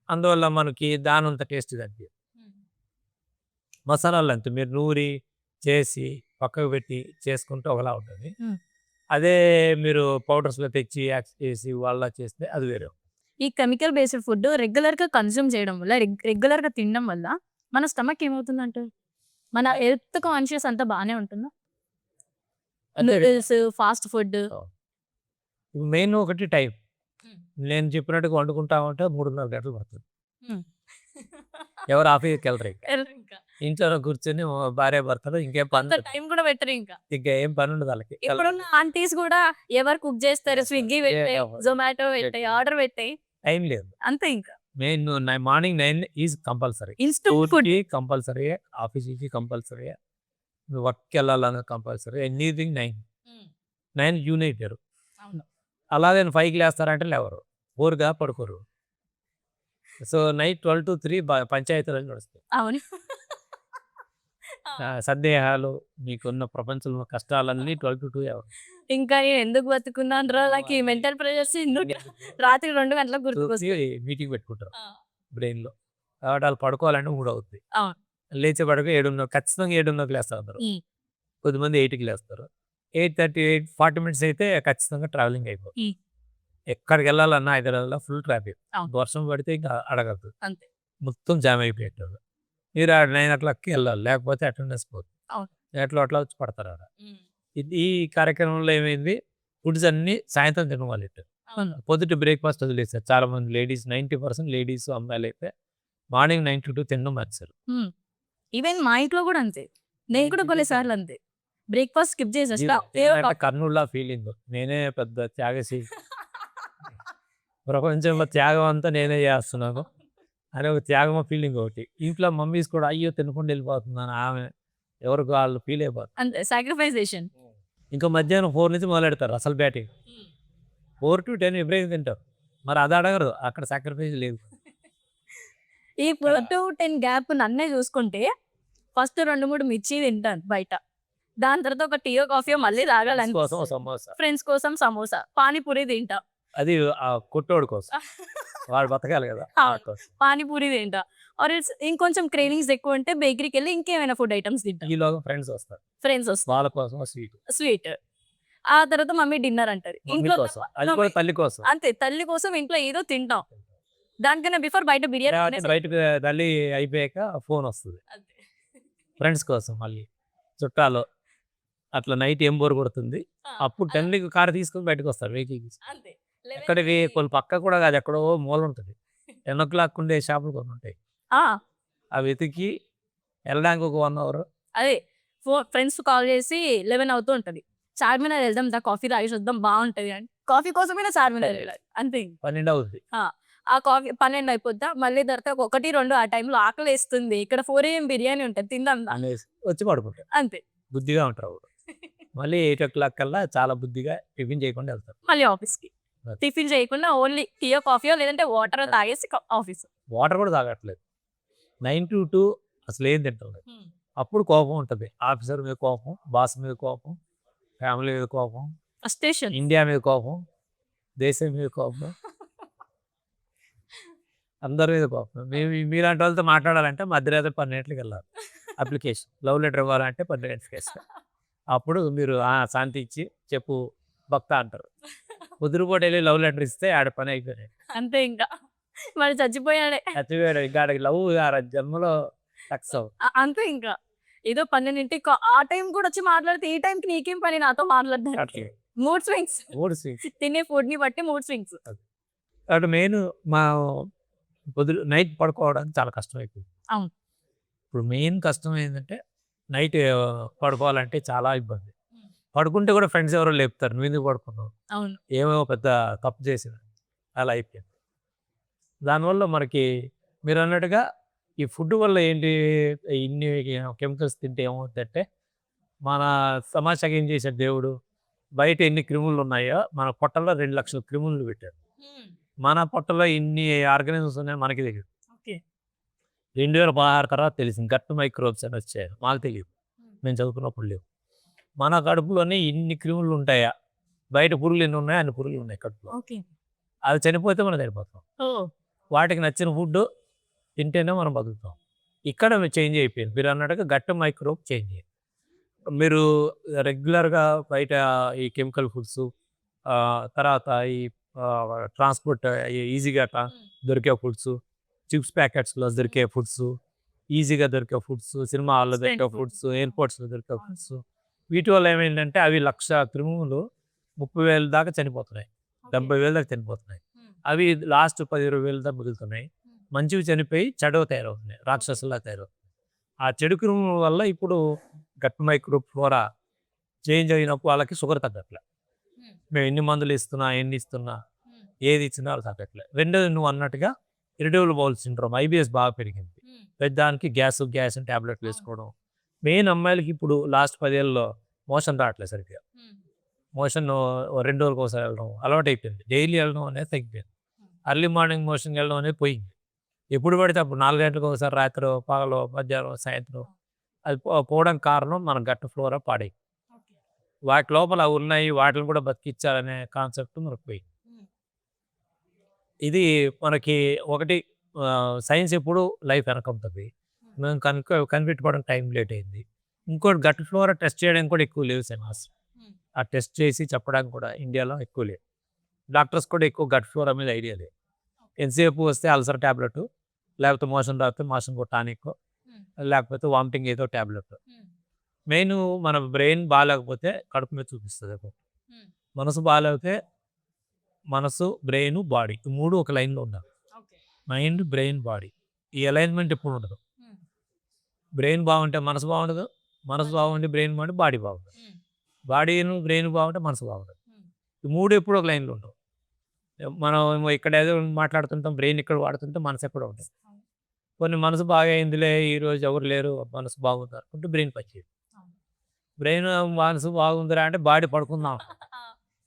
అందువల్ల మనకి దాని అంత టేస్ట్ తగ్గి మసాలాలు అంతే మీరు నూరి చేసి పక్కకు పెట్టి చేసుకుంటే ఒకలా ఉంటుంది. అదే మీరు పౌడర్స్లో తెచ్చి యాక్స్ చేసి వాళ్ళ చేస్తే అది వేరే. ఈ కెమికల్ బేస్డ్ ఫుడ్ రెగ్యులర్గా కన్జ్యూమ్ చేయడం వల్ల రెగ్యులర్గా తినడం వల్ల మన స్టమక్ ఏమవుతుందంటే మన హెల్త్ కాన్షియస్ అంతా బాగానే ఉంటుందా? నూడిల్స్, ఫాస్ట్ ఫుడ్ మెయిన్ ఒకటి టైం. నేను చెప్పినట్టుగా వండుకుంటా ఉంటే 3.5 గంటలు పడుతుంది. ఎవరు ఆఫీస్కి వెళ్ళరు, ఇంట్లో కూర్చొని భార్య భర్తలు ఇంకేం పని, టైం కూడా పెట్టరు, ఇంకా ఏం పని ఉండదు వాళ్ళకి. ఇప్పుడున్న ఆంటీస్ కూడా ఎవరు కుక్ చేస్తారు, స్విగ్గీ పెట్టాయి, జొమాటో పెట్టాయి, ఆర్డర్ పెట్టాయి, టైం లేదు అంతే. ఇంకా main morning 9 is compulsory, instant food compulsory, ఆఫీస్కి కంపల్సరీ, వర్క్కి వెళ్ళాలన్న కంపల్సరీ, ఎనీథింగ్ 9 యూనైటారు. అలాగే 5కి లేస్తారంటే లేవరు, 4గా పడుకోరు. సో నైట్ 12 to 3 పంచాయతీలు నడుస్తాయి. అవును, సందేహాలు మీకున్న ప్రపంచంలో కష్టాలన్నీ 12 to 2 ఎవరు. ఇంకా నేను ఎందుకు బతుకున్నాను రా, నాకు ఈ మెంటల్ ప్రెషర్స్ రాత్రి 2 గంటలకు గుర్తుకొస్తాయి. మీటింగ్ పెట్టుకుంటారు బ్రెయిన్లో. కాబట్టి వాళ్ళు పడుకోవాలంటే 3 అవుతుంది. అవును, లేచే పడుకో 7:30, ఖచ్చితంగా 7:30కి లేస్తారు అందరూ. కొద్దిమంది 8కి లేస్తారు. 8:30 40 minutes అయితే ఖచ్చితంగా ట్రావెలింగ్ అయిపోతుంది. ఎక్కడికి వెళ్ళాలన్నా హైదరాబాద్లో ఫుల్ ట్రాఫిక్, వర్షం పడితే ఇంకా అడగదు, అంతే మొత్తం జామ్ అయిపోయేటారు. మీరు 9 o'clockకి వెళ్ళాలి, లేకపోతే అటెండెన్స్ పోతుంది. అట్లా వచ్చి పడతారు అక్కడ. ఈ కార్యక్రమంలో ఏమైంది, ఫుడ్స్ అన్ని సాయంత్రం తినవాలి. పొద్దుట బ్రేక్ఫాస్ట్ వదిలేస్తారు చాలా మంది లేడీస్, 90% లేడీస్ అమ్మాయిలు అయితే మార్నింగ్ 9 to 2 తినడం మర్చారు. ఈవెన్ మా ఇంట్లో కూడా అంతే, నేను కూడా కొన్నిసార్లు అంతే బ్రేక్ఫాస్ట్ స్కిప్ చేసేస్తా. కర్నూలులా ఫీలింగ్, నేనే పెద్ద త్యాగశీలి, ప్రపంచంలో త్యాగం అంతా నేనే చేస్తున్నాను అనే ఒక త్యాగం ఫీలింగ్ ఒకటి. ఇంట్లో మమ్మీస్ కూడా అయ్యో తినకుండా వెళ్ళిపోతున్నాను, ఆమె ఎవరికి వాళ్ళు ఫీల్ అయిపోతుంది, అంతే సాక్రిఫైజేషన్. ఇంకా మధ్యాహ్నం 4 నుంచి మొదలెడతారు అసలు బ్యాటింగ్. 4 to 10 ఎప్పుడైతే తింటారు, మరి అది అడగరు, అక్కడ సాక్రిఫైస్ లేదు. ఈ 4 to 10 గ్యాప్ నన్నే చూసుకుంటే ఫస్ట్ 2-3 మిర్చి తింటాను బయట, దాని తర్వాత ఒక టీయో కాఫీయో మళ్ళీ తాగాలని కోసం సమోసా, ఫ్రెండ్స్ కోసం సమోసా, పానీపూరి తింటా. అది ఆ కొట్టోడు కోసం, వాడు బతకాలి కదా ఆ అవును. కోసం. పానీపూరి తింటా. ఆర్ ఎల్స్ ఇంకొంచెం క్రేవింగ్స్ ఎక్కువ ఉంటే బేకరీకి వెళ్ళి ఇంకేమైనా ఫుడ్ ఐటమ్స్ తింటా. ఈలోగా ఫ్రెండ్స్ వస్తారు, ఫ్రెండ్స్ వస్తారు, వాళ్ళ కోసం స్వీట్, స్వీట్. ఆ తర్వాత మమ్మీ డిన్నర్ అంటది. మమ్మీ ఇంట్లో కోసం, అది కూడా తల్లి కోసం. అంతే, తల్లి కోసం ఇంట్లో ఏదో తింటాం. దానికన్నా బిఫోర్ బయట బిర్యానీ తర్వాత తినేసి- బయటకు తల్లి అయిపోయాక ఫోన్ వస్తుంది అంతే. ఫ్రెండ్స్ కోసం, మళ్ళీ చుట్టాలు. అట్లా నైట్ ఏం బోర్ కొడుతుంది, ఆ, అప్పుడు అలా- 10కి కార్ తీసుకొని బయటకు వస్తారు వెహికల్. అంతే. 11 ఎక్కడివి కి- కొన్ని పక్క కూడా కాదు, ఎక్కడో మూల ఉంటుంది. 10 ఉండే షాపులు కొన్ని ఉంటాయి, ఆ, అవి వెతికి వెళ్ళడానికి ఒక 1 అవర్. అదే ఫ్రెండ్స్ కాల్ చేసి 11 అవుతూ ఉంటది. చార్మినార్ వెళ్దాం దా, కాఫీ తాగేసి వద్దాం బాగుంటది అని కాఫీ కోసమైనా చార్మినార్ వెళ్ళాలి అంతే. 12 అవుతుంది. ఆ కాఫీ 12 అయిపోద్దా, మళ్ళీ తర్వాత 1, 2 ఆ టైంలో ఆకలి వేస్తుంది. ఇక్కడ 4 AM బిర్యానీ ఉంటుంది, తిందాం దా. అనేసి వచ్చి పడుకుంటారు, అంతే. బుద్ధిగా ఉంటారు అప్పుడు. మళ్ళీ 8 కల్లా చాలా బుద్ధిగా టిఫిన్ చేయకుండా వెళ్తారు. మళ్ళీ ఆఫీస్కి అది. టిఫిన్ చేయకుండా ఓన్లీ టీయో కాఫీయో లేదంటే వాటర్ తాగేసి ఆఫీస్. వాటర్ కూడా తాగట్లేదు. 9 to 2 అసలు ఏం తింటలేదు. అప్పుడు కోపం ఉంటుంది, ఆఫీసర్ మీద కోపం, బాస్ మీద కోపం, ఫ్యామిలీ మీద కోపం, స్టేషన్ ఇండియా మీద కోపం, దేశం మీద కోపం, అందరి మీద కోపం. మీలాంటి వాళ్ళతో మాట్లాడాలంటే మధ్యరాత్రి 12 వెళ్ళాలి. అప్లికేషన్ లవ్ లెటర్ ఇవ్వాలంటే 12 వేస్తారు. అప్పుడు మీరు శాంతి ఇచ్చి చెప్పు భక్త అంటారు. కుదురుపోటు వెళ్ళి లవ్ లెటర్ ఇస్తే ఆడ పని అయిపోయినాయి. అంతే. ఇంకా మరి చచ్చిపోయాడే. చచ్చిపోయాడు, ఇంకా ఆడికి లవ్ జన్మలో సక్సెస్. అంతే. ఇంకా ఏదో 12కి ఆ టైం కూడా వచ్చి మాట్లాడితే ఈ టైంకి నీకేం పని నాతో మాట్లాడడానికి. మూడ్ స్వింగ్స్, తినే ఫుడ్ ని బట్టి మూడ్ స్వింగ్స్. అటు మెయిన్ మా నైట్ పడుకోవడానికి చాలా కష్టం అయిపోయింది. అవును. ఇప్పుడు మెయిన్ కష్టం ఏంటంటే నైట్ పడుకోవాలంటే చాలా ఇబ్బంది. పడుకుంటే కూడా ఫ్రెండ్స్ ఎవరో లేపుతారు, నువ్వు ఎందుకు పడుకున్నావు, అవును. ఏమో పెద్ద తప్పు చేసిన, అలా అయిపోయింది. దానివల్ల మనకి మీరు అన్నట్టుగా ఈ ఫుడ్ వల్ల ఏంటి, ఇన్ని కెమికల్స్ తింటే ఏమవుతుందంటే, మన సమాజానికి ఏం చేశాడు దేవుడు, బయట ఎన్ని క్రిములు ఉన్నాయో మన పొట్టలో 2 లక్షల క్రిములు పెట్టాడు. మన పొట్టలో ఇన్ని ఆర్గానిజమ్స్ ఉన్నాయో మనకి తెలియదు. ఓకే. 2016 తర్వాత తెలిసింది గట్ మైక్రోబ్స్ అని వచ్చాయి, మాకు తెలియదు, మేము చదువుకున్నప్పుడు లేవు. మన కడుపులోనే ఇన్ని క్రిములు ఉంటాయా, బయట పురుగులు ఎన్ని ఉన్నాయో అన్ని పురుగులు ఉన్నాయి కడుపులో. ఓకే. అవి చనిపోతే మనం చనిపోతాం. వాటికి నచ్చిన ఫుడ్ తింటేనే మనం బతుకుతాం. ఇక్కడ చేంజ్ అయిపోయింది, మీరు అన్నట్టుగా గట్ మైక్రోబ్ చేంజ్ అయ్యింది. మీరు రెగ్యులర్గా బయట ఈ కెమికల్ ఫుడ్స్, తర్వాత ఈ ట్రాన్స్పోర్ట్ ఈజీగా దొరికే ఫుడ్స్, చిప్స్ ప్యాకెట్స్లో దొరికే ఫుడ్స్, ఈజీగా దొరికే ఫుడ్స్, సినిమా హాల్లో దొరికే Street food. ఫుడ్స్, ఎయిర్పోర్ట్స్లో దొరికే ఫుడ్స్, వీటి వల్ల ఏమైందంటే అవి 1,00,000 క్రిములు 30,000 దాకా చనిపోతున్నాయి, 70,000 దాకా చనిపోతున్నాయి. అవి లాస్ట్ 10-20,000 దాకా మిగులుతున్నాయి. మంచివి చనిపోయి చెడవ తయారవుతున్నాయి, రాక్షసులా తయారవుతున్నాయి. ఆ చెడు క్రిముల వల్ల ఇప్పుడు గట్ మైక్రో ఫ్లోరా చేంజ్ అయినప్పుడు వాళ్ళకి షుగర్ తగ్గట్లే. మేము ఎన్ని మందులు ఇస్తున్నా, ఎన్ని ఇస్తున్నా, ఏది ఇచ్చినా వాళ్ళు తగ్గట్లే. రెండోది నువ్వు అన్నట్టుగా ఇరిటబుల్ బౌల్ సిండ్రోమ్, IBS బాగా పెరిగింది. పెద్దానికి గ్యాస్ ట్యాబ్లెట్లు వేసుకోవడం. మెయిన్ అమ్మాయిలకి ఇప్పుడు లాస్ట్ 10 ఏళ్ళలో మోషన్ రావట్లేదు సరిగ్గా. మోషన్ 2 రోజులకు ఒకసారి వెళ్ళడం అలవాటు అయిపోయింది, డైలీ వెళ్ళడం అనేది తగ్గిపోయింది. అర్లీ మార్నింగ్ మోషన్కి వెళ్ళడం అనేది పోయింది. ఎప్పుడు పడితే అప్పుడు 4 గంటలకు ఒకసారి, రాత్రి, పగలు, మధ్యాహ్నం, సాయంత్రం, అది పోవడానికి కారణం మన గట్ ఫ్లోరా పాడై. వాటి లోపల ఉన్నాయి, వాటిని కూడా బతికించాలనే కాన్సెప్ట్ మనకు పోయింది. ఇది మనకి ఒకటి సైన్స్ ఎప్పుడు లైఫ్ వెనక ఉంటుంది, మేము కనిపెట్టుకోవడానికి టైం లేట్ అయింది. ఇంకోటి గట్ ఫ్లోరా టెస్ట్ చేయడానికి కూడా ఎక్కువ లేవు సినిమాస్. ఆ టెస్ట్ చేసి చెప్పడానికి కూడా ఇండియాలో ఎక్కువ లేదు. డాక్టర్స్ కూడా ఎక్కువ గట్ ఫ్లోరా మీద ఐడియా లేదు. ఎంతసేపు వస్తే అల్సర్ ట్యాబ్లెట్, లేకపోతే మోషన్ రాకపోతే మోషన్ టానిక్, లేకపోతే వామిటింగ్ ఏదో ట్యాబ్లెట్. మెయిన్ మన బ్రెయిన్ బాగాలేకపోతే కడుపు మీద చూపిస్తుంది. మనసు బాగాలేకపోతే మనసు, బ్రెయిన్, బాడీ, ఈ 3 ఒక లైన్లో ఉండాలి. మైండ్, బ్రెయిన్, బాడీ, ఈ అలైన్మెంట్ ఎప్పుడు ఉండదు. బ్రెయిన్ బాగుంటే మనసు బాగుండదు, మనసు బాగుంటే బ్రెయిన్ బాగుంటే బాడీ బాగుంటుంది, బాడీను బ్రెయిన్ బాగుంటే మనసు బాగుంటుంది. ఈ 3 ఎప్పుడు ఒక లైన్లో ఉండవు. మనం ఇక్కడ ఏదో మాట్లాడుతుంటాం, బ్రెయిన్ ఇక్కడ వాడుతుంటే మనసు ఎక్కడ ఉంటుంది. కొన్ని మనసు బాగా అయిందిలే, ఈరోజు ఎవరు లేరు, మనసు బాగుంది అనుకుంటే బ్రెయిన్ పనిచేయదు. బ్రెయిన్ మనసు బాగుందిరా అంటే బాడీ పడుకుందాం.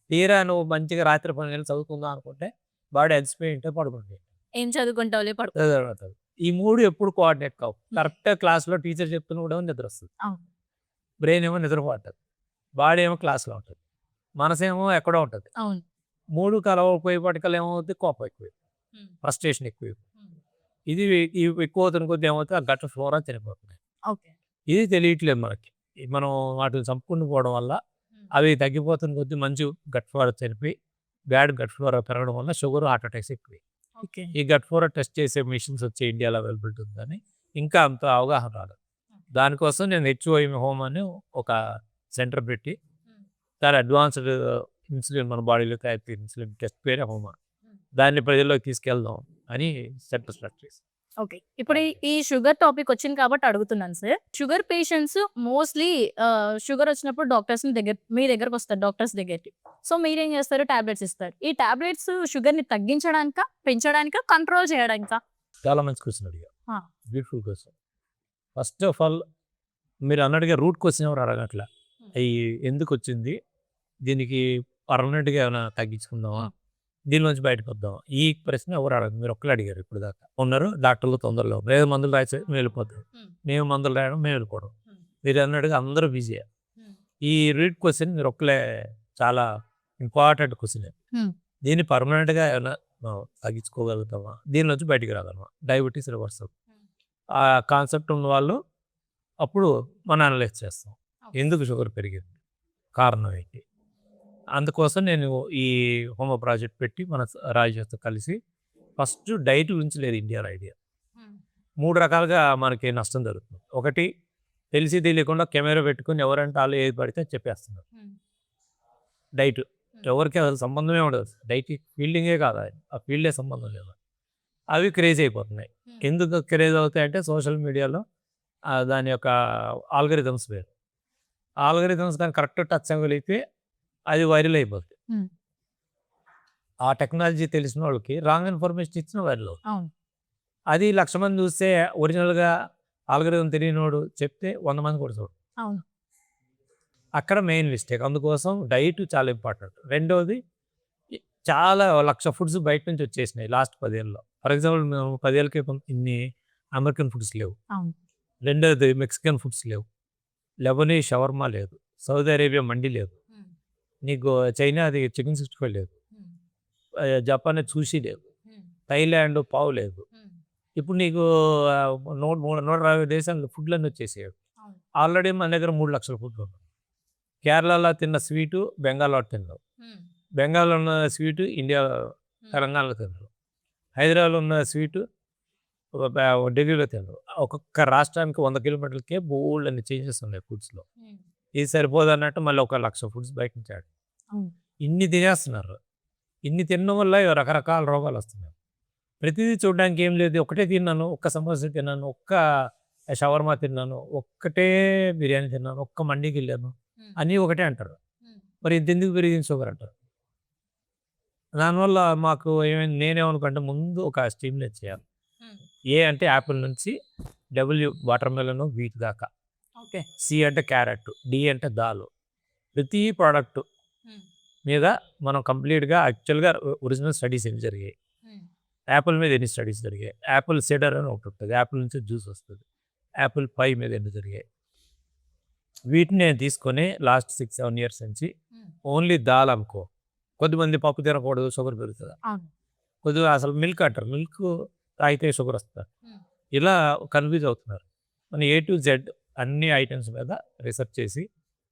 తీరా నువ్వు మంచిగా రాత్రి 12 చదువుకుందాం అనుకుంటే బాడీ అలసిపోయి ఉంటే పడుకుంటే ఏం చదువుకుంటావులే పడుకో. ఈ 3 ఎప్పుడు కోఆర్డినేట్ కావు. కరెక్ట్గా క్లాస్లో టీచర్ చెప్తున్నా కూడా నిద్ర వస్తుంది. అవును. బ్రెయిన్ ఏమో నిద్రపోతుంది, బాడీ ఏమో క్లాస్లో ఉంటుంది, మనసేమో ఎక్కడో ఉంటుంది. అవును. 3 కలవకపోయేపటికల్ ఏమవుతుంది, కోపం ఎక్కువ, ఫ్రస్ట్రేషన్ ఎక్కువ. ఇది ఎక్కువ అవుతున్న కొద్ది ఏమవుతుంది, ఆ గట్ ఫ్లోరా చనిపోతుంది. ఓకే. ఇది తెలియట్లేదు మనకి. మనం వాటిని చంపుకుని పోవడం వల్ల అవి తగ్గిపోతున్న కొద్ది మంచి గట్ ఫ్లోరా చనిపోయి బ్యాడ్ గట్ ఫ్లోరా పెరగడం వల్ల షుగర్, హార్ట్ అటాక్స్ ఎక్కువ. ఓకే. ఈ గట్ ఫ్లోరా టెస్ట్ చేసే మిషన్స్ వచ్చే ఇండియాలో అవైలబిలిటీ ఉందని ఇంకా అంత అవగాహన రాలేదు. దానికోసం నేను HOM హోమ్ అని ఒక సెంటర్ పెట్టి చాలా అడ్వాన్స్డ్ ఇన్సులిన్ మన బాడీలో తయారు చేసే ఇన్సులిన్ టెస్ట్ పేరే హోమా, దాన్ని ప్రజల్లోకి తీసుకెళ్దాం అని సెంటర్ స్టార్ట్ చేసి. ఓకే. ఇప్పుడు ఈ షుగర్ టాపిక్ వచ్చింది కాబట్టి అడుగుతున్నాను sir. Sugar patients mostly sugar వచ్చినప్పుడు మీ దగ్గరకు వస్తారు డాక్టర్స్ దగ్గరికి. సో మీరేం చేస్తారు? టాబ్లెట్స్ ఇస్తారు. ఈ టాబ్లెట్స్ షుగర్‌ని తగ్గించడానికా? పెంచడానికా? కంట్రోల్ చేయడానికా? చాలా మంచి క్వశ్చన్ అడిగారు, ఆ! Beautiful question. First of all మీరు అన్నట్టుగా రూట్ క్వశ్చన్ ఎవరు అడగట్లే. ఈ ఎందుకు వచ్చింది, దీనికి పర్మనెంట్గా ఏమైనా తగ్గించుకుందామా, దీనిలోంచి బయటకు వద్దాం, ఈ ప్రశ్న ఎవరు అడగదు. మీరు ఒక్కరు అడిగారు ఇప్పుడు దాకా. ఉన్నారు డాక్టర్లు తొందరలో లేదు, మందులు రాసి మేము వెళ్ళిపోతాం, మేము మందులు రాయడం మేము వెళ్ళిపోవడం. మీరు అన్నట్టుగా అందరూ బిజీ. ఈ రూట్ క్వశ్చన్ మీరు ఒక్కలే చాలా ఇంపార్టెంట్ క్వశ్చన్. దీన్ని పర్మనెంట్గా ఏమైనా తగ్గించుకోగలుగుతామా, దీనిలోంచి బయటికి రాగలమా, డయాబెటీస్ రివర్సల్ ఆ కాన్సెప్ట్ ఉన్న వాళ్ళు అప్పుడు మనం అనలైజ్ చేస్తాం ఎందుకు షుగర్ పెరిగింది, కారణం ఏంటి. అందుకోసం నేను ఈ హోమో ప్రాజెక్ట్ పెట్టి మన రాజేష్తో కలిసి ఫస్ట్ డైట్ గురించి లేదు ఇండియాలో ఐడియా. 3 రకాలుగా మనకి నష్టం జరుగుతుంది. ఒకటి, తెలిసి తెలియకుండా కెమెరా పెట్టుకుని ఎవరంటే వాళ్ళు ఏది పడితే చెప్పేస్తున్నారు. డైట్ ఎవరికి అసలు సంబంధమే ఉండదు, డైట్ ఫీల్డింగే కాదు, ఆ ఫీల్డే సంబంధం లేదు. అవి క్రేజ్ అయిపోతున్నాయి. ఎందుకు క్రేజ్ అవుతాయంటే సోషల్ మీడియాలో దాని యొక్క ఆల్గరిథమ్స్ వేరు. ఆల్గరిథమ్స్ దాన్ని కరెక్ట్ టచ్ అవ్వగలిగితే అది వైరల్ అయిపోతుంది. ఆ టెక్నాలజీ తెలిసిన వాళ్ళకి రాంగ్ ఇన్ఫర్మేషన్ ఇచ్చిన వైరల్ అవుతుంది. అది 1,00,000 మంది చూస్తే ఒరిజినల్గా ఆల్గరిథం తెలియనివాడు చెప్తే 100 మంది కూడా చూడరు. అక్కడ మెయిన్ మిస్టేక్. అందుకోసం డైట్ చాలా ఇంపార్టెంట్. రెండోది, చాలా 1,00,000 ఫుడ్స్ బయట నుంచి వచ్చేసినాయి లాస్ట్ 10 ఏళ్ళలో. ఫర్ ఎగ్జాంపుల్ మేము 10 ఏళ్ళ క్రితం ఇన్ని అమెరికన్ ఫుడ్స్ లేవు. రెండోది, మెక్సికన్ ఫుడ్స్ లేవు, లెబనీస్ షవర్మా లేదు, సౌదీ అరేబియా మండి లేదు, నీకు చైనా అది చికెన్ 65 లేదు, జపాన్ సూషీ లేదు, థైలాండ్ పావు లేదు. ఇప్పుడు నీకు 120 దేశాలు ఫుడ్లన్నీ వచ్చేసాయి. ఆల్రెడీ మన దగ్గర 3,00,000 ఫుడ్లు ఉన్నాయి. కేరళలో తిన్న స్వీటు బెంగాల్లో తిన్నావు, బెంగాల్లో ఉన్న స్వీటు ఇండియా తెలంగాణలో తిన్నారు, హైదరాబాద్లో ఉన్న స్వీటు ఢిల్లీలో తిన్నారు. ఒక్కొక్క రాష్ట్రానికి 100 కిలోమీటర్లకే బోల్డ్ అన్ని చేంజెస్ ఉన్నాయి ఫుడ్స్లో. ఇది సరిపోదు అన్నట్టు మళ్ళీ 1,00,000 ఫుడ్స్ బయట నుంచి ఆడు ఇన్ని తినేస్తున్నారు. ఇన్ని తినడం వల్ల రకరకాల రోగాలు వస్తున్నాయి. ప్రతిదీ చూడడానికి ఏం లేదు, ఒకటే తిన్నాను, ఒక్క సమోసా తిన్నాను, ఒక్క షవర్మా తిన్నాను, ఒక్కటే బిర్యానీ తిన్నాను, ఒక్క మండికి వెళ్ళాను, అన్నీ ఒకటే అంటారు. మరి ఇంతెందుకు పెరిగింది షుగర్ అంటారు. దానివల్ల మాకు నేనేమనుకుంటే ముందు ఒక స్టిమ్యులేట్ చేయాలి. ఏ అంటే యాపిల్ నుంచి, డబ్ల్యూ వాటర్ మెలన్, వీట్ దాకా, సి అంటే క్యారెట్, డి అంటే దాలు. ప్రతి ప్రోడక్ట్ మీద మనం కంప్లీట్గా యాక్చువల్గా ఒరిజినల్ స్టడీస్ ఎన్ని జరిగాయి, యాపిల్ మీద ఎన్ని స్టడీస్ జరిగాయి, యాపిల్ సిడర్ అని ఒకటి ఉంటుంది, యాపిల్ నుంచి జ్యూస్ వస్తుంది, యాపిల్ పై మీద ఎన్ని జరిగాయి, వీటిని నేను తీసుకొని లాస్ట్ 6-7 ఇయర్స్ నుంచి ఓన్లీ దాల్ అనుకో. కొద్దిమంది పప్పు తినకూడదు, షుగర్ పెరుగుతుంది, కొద్దిగా అసలు మిల్క్ అంటారు, మిల్క్ తాగితే షుగర్ వస్తుంది, ఇలా కన్ఫ్యూజ్ అవుతున్నారు. మన A to Z అన్ని ఐటమ్స్ మీద రీసెర్చ్ చేసి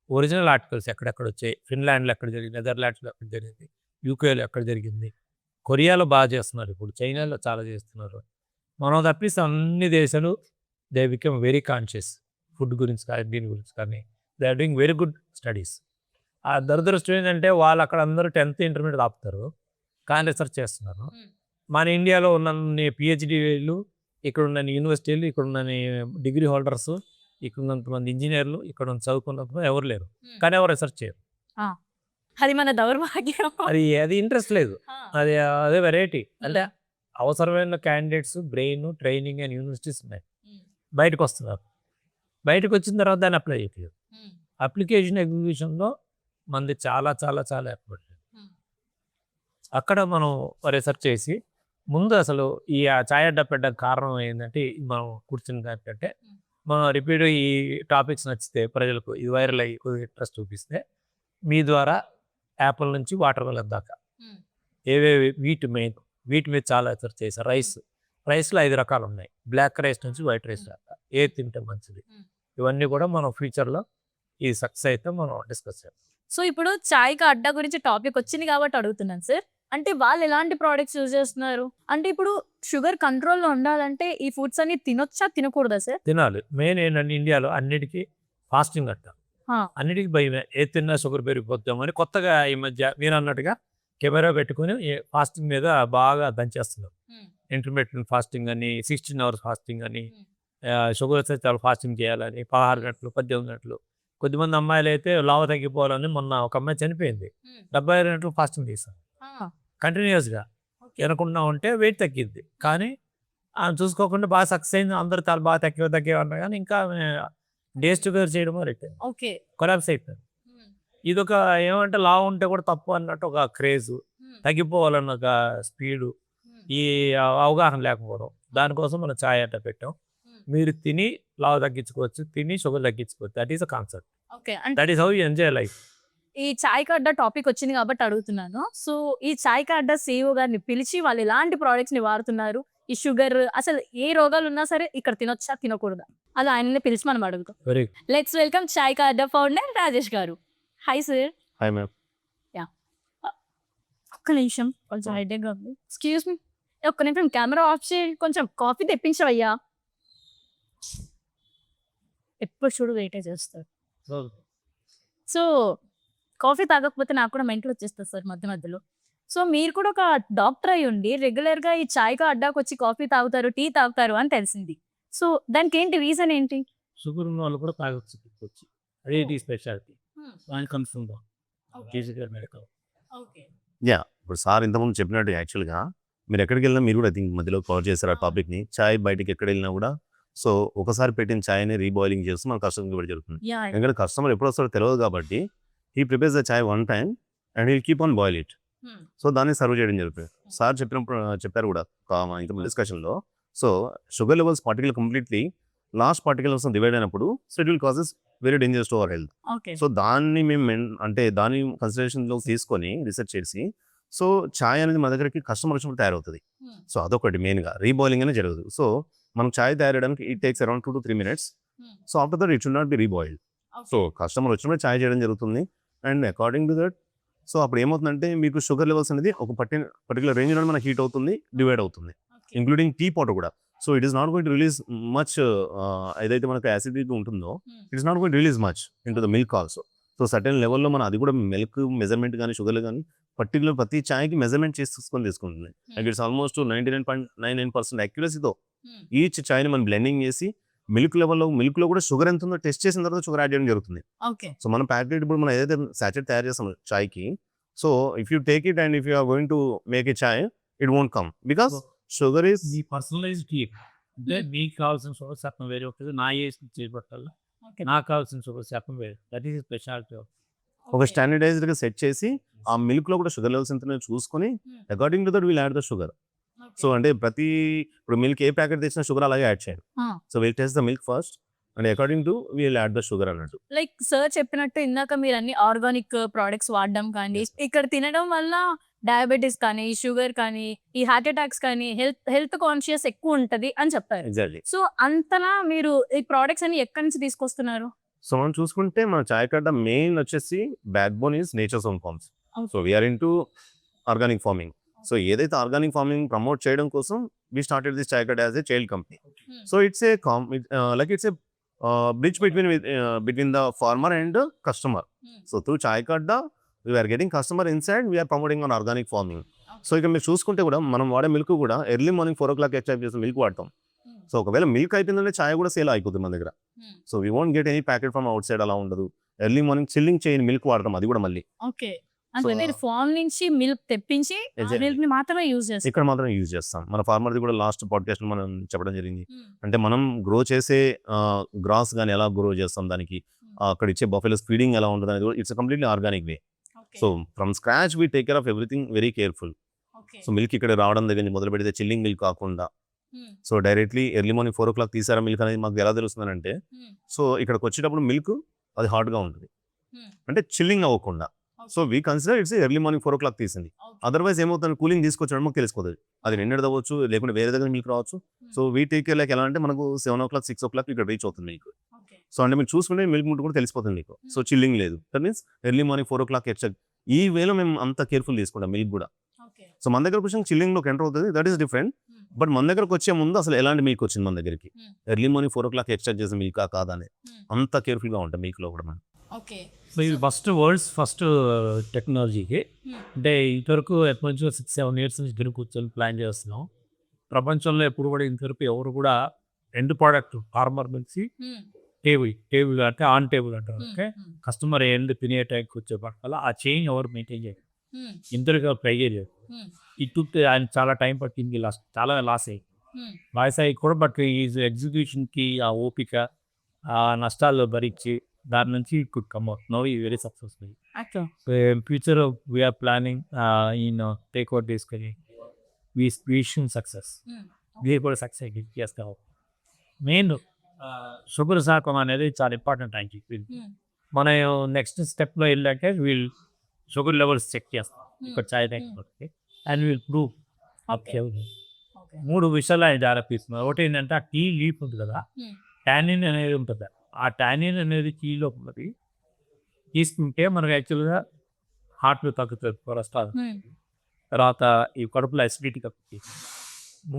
ఒరిజినల్ ఆర్టికల్స్ ఎక్కడెక్కడ వచ్చాయి, ఫిన్లాండ్లో ఎక్కడ జరిగింది, నెదర్లాండ్స్లో ఎక్కడ జరిగింది, యూకేలో ఎక్కడ జరిగింది, కొరియాలో బాగా చేస్తున్నారు, ఇప్పుడు చైనాలో చాలా చేస్తున్నారు. మనం తప్పిస్తే అన్ని దేశాలు they become very conscious food గురించి కానీ దీని గురించి కానీ. They are doing very good studies. ఆ దురదృష్టం ఏంటంటే వాళ్ళు అక్కడ అందరూ 10th ఇంటర్మీడియట్ ఆపుతారు, కానీ రీసెర్చ్ చేస్తున్నారు. మన ఇండియాలో ఉన్న PhDలు, ఇక్కడ ఉన్న యూనివర్సిటీలు, ఇక్కడ ఉన్న డిగ్రీ హోల్డర్స్, ఇక్కడ ఉన్నంతమంది ఇంజనీర్లు, ఇక్కడ ఉన్న చదువుకున్నప్పుడు ఎవరు లేరు, కానీ ఎవరు రీసెర్చ్ చేయరు. అది మన దౌర్భాగ్యం. అది ఇంట్రెస్ట్ లేదు, అదే వెరైటీ. అంటే అవసరమైన candidates, brain, training and universities ఉన్నాయి, బయటకు వస్తున్నారు. బయటకు వచ్చిన తర్వాత దాన్ని అప్లై చేయట్లేదు. అప్లికేషన్ ఎగ్జిక్యూషన్లో మనది చాలా చాలా చాలా ఎఫర్ట్. అక్కడ మనం రీసెర్చ్ చేసి ముందు అసలు ఈ ఛాయ్ అడ్డ పెట్టడానికి కారణం ఏంటంటే మనం కూర్చున్న దానికంటే మనం రిపీట్ ఈ టాపిక్స్ నచ్చితే ప్రజలకు ఇది వైరల్ అయ్యి ఇంట్రెస్ట్ చూపిస్తే మీ ద్వారా యాపిల్ నుంచి వాటర్ మిలన్ దాకా ఏవేవి వీటి మీద చాలా రీసెర్చ్ చేశారు. రైస్లో 5 రకాలు ఉన్నాయి. బ్లాక్ రైస్ నుంచి వైట్ రైస్ దాకా ఏది తింటే మంచిది, ఇవన్నీ కూడా మనం ఫ్యూచర్లో ఈ సక్సెస్ అయితే మనం డిస్కస్ చేస్తాం. సో ఇప్పుడు చాయ్ కా అడ్డా గురించి టాపిక్ వచ్చింది కాబట్టి అడుగుతున్నాను సార్. అంటే వాళ్ళు ఎలాంటి ప్రోడక్ట్స్ యూజ్ చేస్తున్నారు? అంటే ఇప్పుడు షుగర్ కంట్రోల్లో ఉండాలంటే ఈ ఫుడ్స్ అన్ని తినొచ్చా తినకూడదా సార్? తినాలి. మెయిన్ ఏంటంటే ఇండియాలో అన్నిటికీ ఫాస్టింగ్ అంటారు. అన్నిటికీ భయమే, ఏది తిన్నా షుగర్ పెరిగిపోతాం అని కొత్తగా ఈ మధ్య మీరు అన్నట్టుగా కెమెరా పెట్టుకుని ఫాస్టింగ్ మీద బాగా దంచేస్తున్నారు. ఇంటర్మీడియట్ ఫాస్టింగ్ అని, 16 hours ఫాస్టింగ్ అని, షుగర్ వస్తే చాలా ఫాస్టింగ్ చేయాలని, 16 గంటలు 18 గంటలు. కొద్దిమంది అమ్మాయిలు అయితే లావు తగ్గిపోవాలని మొన్న ఒక అమ్మాయి చనిపోయింది, 72 గంటలు ఫాస్టింగ్ చేశారు కంటిన్యూస్గా. తినకుండా ఉంటే వెయిట్ తగ్గిద్ది, కానీ ఆమె చూసుకోకుండా బాగా సక్సెస్ అయింది. అందరూ చాలా బాగా తగ్గేవన్నారు, కానీ ఇంకా డేస్ టుగెదర్ చేయడం రైట్ ఓకే కొలాప్స్ అయిపోయింది. ఇదొక ఏమంటే లావు ఉంటే కూడా తప్పు అన్నట్టు ఒక క్రేజ్, తగ్గిపోవాలన్న ఒక స్పీడు, ఈ అవగాహన లేకపోవడం. దానికోసం మనం ఛాయ్ అట్ట పెట్టాం. మీరు తిని లావు తగ్గించుకోవచ్చు, తిని షుగర్ తగ్గించుకోవచ్చు. That is a concept. Okay that is how you enjoy life. ఈ చాయ్ కా అడ్డా టాపిక్ వచ్చింది కాబట్టి అడుగుతున్నాను. సో ఈ చాయ్ కా అడ్డా CEO గారిని పిలిచి వాళ్ళు ఎలాంటి ప్రోడక్ట్స్ ని వాడుతున్నారు, ఈ షుగర్ అసలు ఏ రోగాలు ఉన్నా సరే ఇక్కడ తినొచ్చా తినకూడదా, అది ఆయనని పిలిచి మనం అడుగుతాం. వెరీ లెట్స్ వెల్కమ్ చాయ్ కా అడ్డా ఫౌండర్ రాజేష్ గారు. Hi sir. Hi ma'am. ఒక్క నిమిషం, కొంచెం హెడేక్గా ఉంది. ఎక్స్క్యూజ్ మీ, ఒక్క నిమిషం కెమెరా ఆఫ్ చేయి, కొంచెం కాఫీ తెప్పించవయ్యా. ఎప్పుడు చూడు వెయిటే చేస్తారు. సో కాఫీ తాగకపోతే నాకు కూడా మెంటల్ వచ్చేస్తుంది సార్ మధ్య మధ్యలో. సో మీరు కూడా ఒక డాక్టర్ అయి ఉండి రెగ్యులర్గా ఈ చాయ్ కా అడ్డాకి వచ్చి కాఫీ తాగుతారు, టీ తాగుతారు అని తెలిసింది. సో దానికి ఏంటి రీజన్ ఏంటి? షుగర్ ఉన్న వాళ్ళు కూడా తాగొచ్చు, అదే ఇది స్పెషాలిటీ. దానికి కన్ఫర్మ్ మెడికల్. యా, ఇప్పుడు సార్ ఇంతకుముందు చెప్పినట్టు యాక్చువల్గా మీరు ఎక్కడికి వెళ్ళినా మీరు కూడా థింక్ మధ్యలో కవర్ చేశారు ఆ టాపిక్ని. చాయ్ బయటికి ఎక్కడ వెళ్ళినా కూడా సో ఒకసారి పెట్టిన చాయ్ని రీబాయిలింగ్ చేస్తూ మన కస్టమర్కి ఇవ్వడం జరుగుతుంది. ఎందుకంటే కస్టమర్ ఎప్పుడు వస్తాడో తెలియదు కాబట్టి he prepares the chai one time and he'll keep on boil it. So దాన్ని సర్వ్ చేయడం జరుగుతుంది. సార్ చెప్పారు కూడా ఇంత డిస్కషన్లో. So sugar levels completely lost particles divide అయినప్పుడు so it will causes very dangerous to our health. So దాన్ని మేము అంటే దాన్ని కన్సిడరేషన్లో తీసుకొని రీసెర్చ్ చేసి సో చాయ్ అనేది మన దగ్గరికి కస్టమర్ వచ్చినప్పుడు తయారవుతుంది. సో అదొకటి మెయిన్గా రీబాయిలింగ్ అనేది జరగదు. సో మనం చాయ్ తయారయడానికి it takes around 2 to 3 minutes. So after that it should not be reboiled. So customer వచ్చినప్పుడు చాయ్ చేయడం జరుగుతుంది. And according to that so అప్పుడు ఏమవుతుందంటే మీకు షుగర్ లెవెల్స్ అనేది ఒక పర్టికులర్ రేంజ్లో మనకి హీట్ అవుతుంది, డివైడ్ అవుతుంది, ఇంక్లూడింగ్ టీ పౌడర్ కూడా. So it is not going to release much, ఏదైతే మనకు యాసిడిటీ ఉంటుందో it is not going to release much in to the milk also. So certain లెవెల్లో మనం అది కూడా మిల్క్ మెజర్మెంట్ కానీ షుగర్లు కానీ పర్టికులర్ ప్రతి చాయ్కి మెజర్మెంట్ తీసుకుంటుంది. లైక్ ఇట్స్ ఆల్మోస్ట్ 99.99% యాక్యురసీతో ఈచ్ చాయ్ని మనం బ్లెండింగ్ చేసి మిల్క్లో కూడా షుగర్ ఎంత ఉందో టెస్ట్ చేసిన తర్వాత షుగర్ యాడ్ చేయడం జరుగుతుంది. సో మనం ప్యాకెట్ ఇప్పుడు మనం ఏదైతే సాచెట్ తయారు చేస్తాం చాయ్కి, so if you take it and if you are going to make a chai it won't come because sugar is ఈ పర్సనలైజ్ టీ. అంటే మీకు కావాల్సిన షుగర్ శాతం వేరే ఉంటుంది, నా ఏజ్ చేయబట్టాలి, నాకు కావాల్సిన షుగర్ శాతం వేరే. That is speciality. ఒక స్టాండర్డైజ్డ్గా సెట్ చేసి ఆ మిల్క్లో కూడా షుగర్ లెవెల్స్ ఎంత చూసుకొని according to that will add the sugar. So అంటే ఇప్పుడు మిల్క్ ఏ ప్యాకెట్ తెచ్చినా షుగర్ అలాగే యాడ్ చేయాలి. So will test the milk first and according to will add the sugar అన్నట్టు. లైక్ సార్ చెప్పినట్టు ఇందాక మీరు అన్ని ఆర్గానిక్ ప్రోడక్ట్స్ వాడడం కానీ ఇక్కడ తినడం వల్ల డయాబెటీస్ కానీ షుగర్ కానీ ఈ హార్ట్ అటాక్స్ కానీ హెల్త్ కాన్షియస్ ఎక్కువ ఉంటది అని చెప్పారు. ఎగ్జాక్ట్లీ. సో అంతలా మీరు ఈ ప్రోడక్ట్స్ అన్ని ఎక్కడి నుంచి తీసుకొస్తున్నారు? సో మనం చూసుకుంటే మన చాయ్ కడ్డ మెయిన్ వచ్చేసి backbone is Nature's own Farms. So we are in to organic farming. So ఏదైతే ఆర్గానిక్ ఫార్మింగ్ ప్రమోట్ చేయడం కోసం we started this chai Kadda as a child company. So it's a bridge between the farmer and customer. So through chai Kadda we are getting customer inside, we are promoting on organic farming. So ఇక మీరు చూసుకుంటే కూడా మనం వాడే milk కూడా early morning 4 o'clock extract చేసిన milk వాడతాం. So ఒకవేళ మిల్క్ అయిపోయిందంటే చాయ్ కూడా సేల్ అయిపోతుంది మన దగ్గర. So we won't get any packet from out side, అలా ఉండదు. ఎర్లీ మార్నింగ్ చిల్లింగ్ చేయని మిల్క్ వాడతాం, అది కూడా మళ్ళీ. ఓకే, అంటే మీరు ఫార్మ్ నుంచి మిల్క్ తెప్పించి మిల్క్ ని మాత్రమే యూజ్ చేస్తాం, ఇక్కడ మాత్రం యూజ్ చేస్తాం. మన ఫార్మర్ది కూడా లాస్ట్ పాడ్కాస్ట్ మనం చెప్పడం జరిగింది. అంటే మనం గ్రో చేసే గ్రాస్ కానీ ఎలా గ్రో చేస్తాం, దానికి అక్కడ ఇచ్చే బఫెలోస్ ఫీడింగ్ ఎలా ఉంటుంది అనేది కూడా it's completely organic way. So from scratch we take care of everything very careful. So milk ఇక్కడ రావడం దగ్గర నుంచి మొదలు పెడితే చిల్లింగ్ మిల్క్ కాకుండా so directly early morning 4 o'clock తీసారా మిల్క్ అనేది మాకు ఎలా తెలుస్తుందంటే, సో ఇక్కడికి వచ్చేటప్పుడు మిల్క్ అది హాట్గా ఉంటుంది, అంటే చిల్లింగ్ అవ్వకుండా. So we consider it's early morning 4 o'clock తీసింది. అదర్వైజ్ ఏమవుతుంది, కూలింగ్ తీసుకొచ్చడం మాకు తెలిసిపోతుంది, అది నిన్నటి అవ్వచ్చు లేకుంటే వేరే దగ్గర మిల్క్ రావచ్చు. So we take care like ఎలా అంటే మనకు 7 o'clock 6 o'clock ఇక్కడ రీచ్ అవుతుంది మిల్క్. సో అంటే మీరు చూసుకుంటే మిల్క్ ముట్టు కూడా తెలిసిపోతుంది మీకు. సో చిల్లింగ్ లేదు, that means early morning 4 o'clock extra. ఈ వేలో మేము అంత కేర్ఫుల్ తీసుకుంటాం మిల్క్ కూడా. సో మన దగ్గరకు వచ్చి చిల్లింగ్లోకి ఎంటర్ అవుతుంది, దట్ ఈస్ డిఫరెంట్. బట్ మన దగ్గరకు వచ్చే ముందు అసలు ఎలాంటి మిల్క్ వచ్చింది మన దగ్గరికి, ఎర్లీ మార్నింగ్ 4 o'clock ఎక్స్ట్రాక్ట్ చేసిన మిల్క్ కాదా అనేది అంత కేర్ఫుల్గా ఉంటాం మిల్క్లో కూడా మనం. ఓకే. సో ఇది వరల్డ్స్ ఫస్ట్ టెక్నాలజీకి. అంటే ఇంతవరకు ఎప్పటి నుంచో 6-7 years నుంచి దీన్ని కూర్చొని ప్లాన్ చేస్తున్నాం. ప్రపంచంలో ఎప్పుడు కూడా ఇంతవరకు ఎవరు కూడా ఎండ్ ప్రోడక్ట్ ఫార్మర్ నుంచి టేబుల్ అంటే ఆన్ టేబుల్ అంటారు, ఓకే, కస్టమర్ ఎండ్ తినే టైంకి వచ్చే పట్ల ఆ చేంజ్ ఎవరు మెయింటైన్ చేయాలి, ఇంతవరకు ట్రై చేయలేదు. ఇటు ఆయన చాలా టైం పట్టింది, చాలా లాస్ అయ్యి కూడా. బట్ ఈ ఎగ్జిక్యూషన్కి ఆ ఓపిక, ఆ నష్టాలు భరించి దాని నుంచి కుడ్ కమ్ అవుట్ నౌ ఈ very successful. Future we are planning take out తీసుకొని విషయం సక్సెస్, ఇది కూడా సక్సెస్ చేస్తాం. మెయిన్ షుగర్ శాఖం అనేది చాలా ఇంపార్టెంట్ అని చెప్పి మనం నెక్స్ట్ స్టెప్లో వెళ్ళాక వీళ్ళు షుగర్ లెవెల్స్ చెక్ చేస్తాం ఇక్కడ చాయ్ టైంకి, అండ్ వీల్ ప్రూవ్ అప్. 3 విషయాలు ఆయన డెవలప్ చేస్తున్నారు. ఒకటి ఏంటంటే ఆ టీ లీఫ్ ఉంది కదా, టానిన్ అనేది ఉంటుంది. ఆ టానిన్ అనేది టీలో ఉన్నది తీసుకుంటే మనకు యాక్చువల్గా హార్ట్లో తగ్గుతుంది, కొలెస్ట్రాల్, తర్వాత ఈ కడుపులో అసిడిటీ తగ్గుతుంది,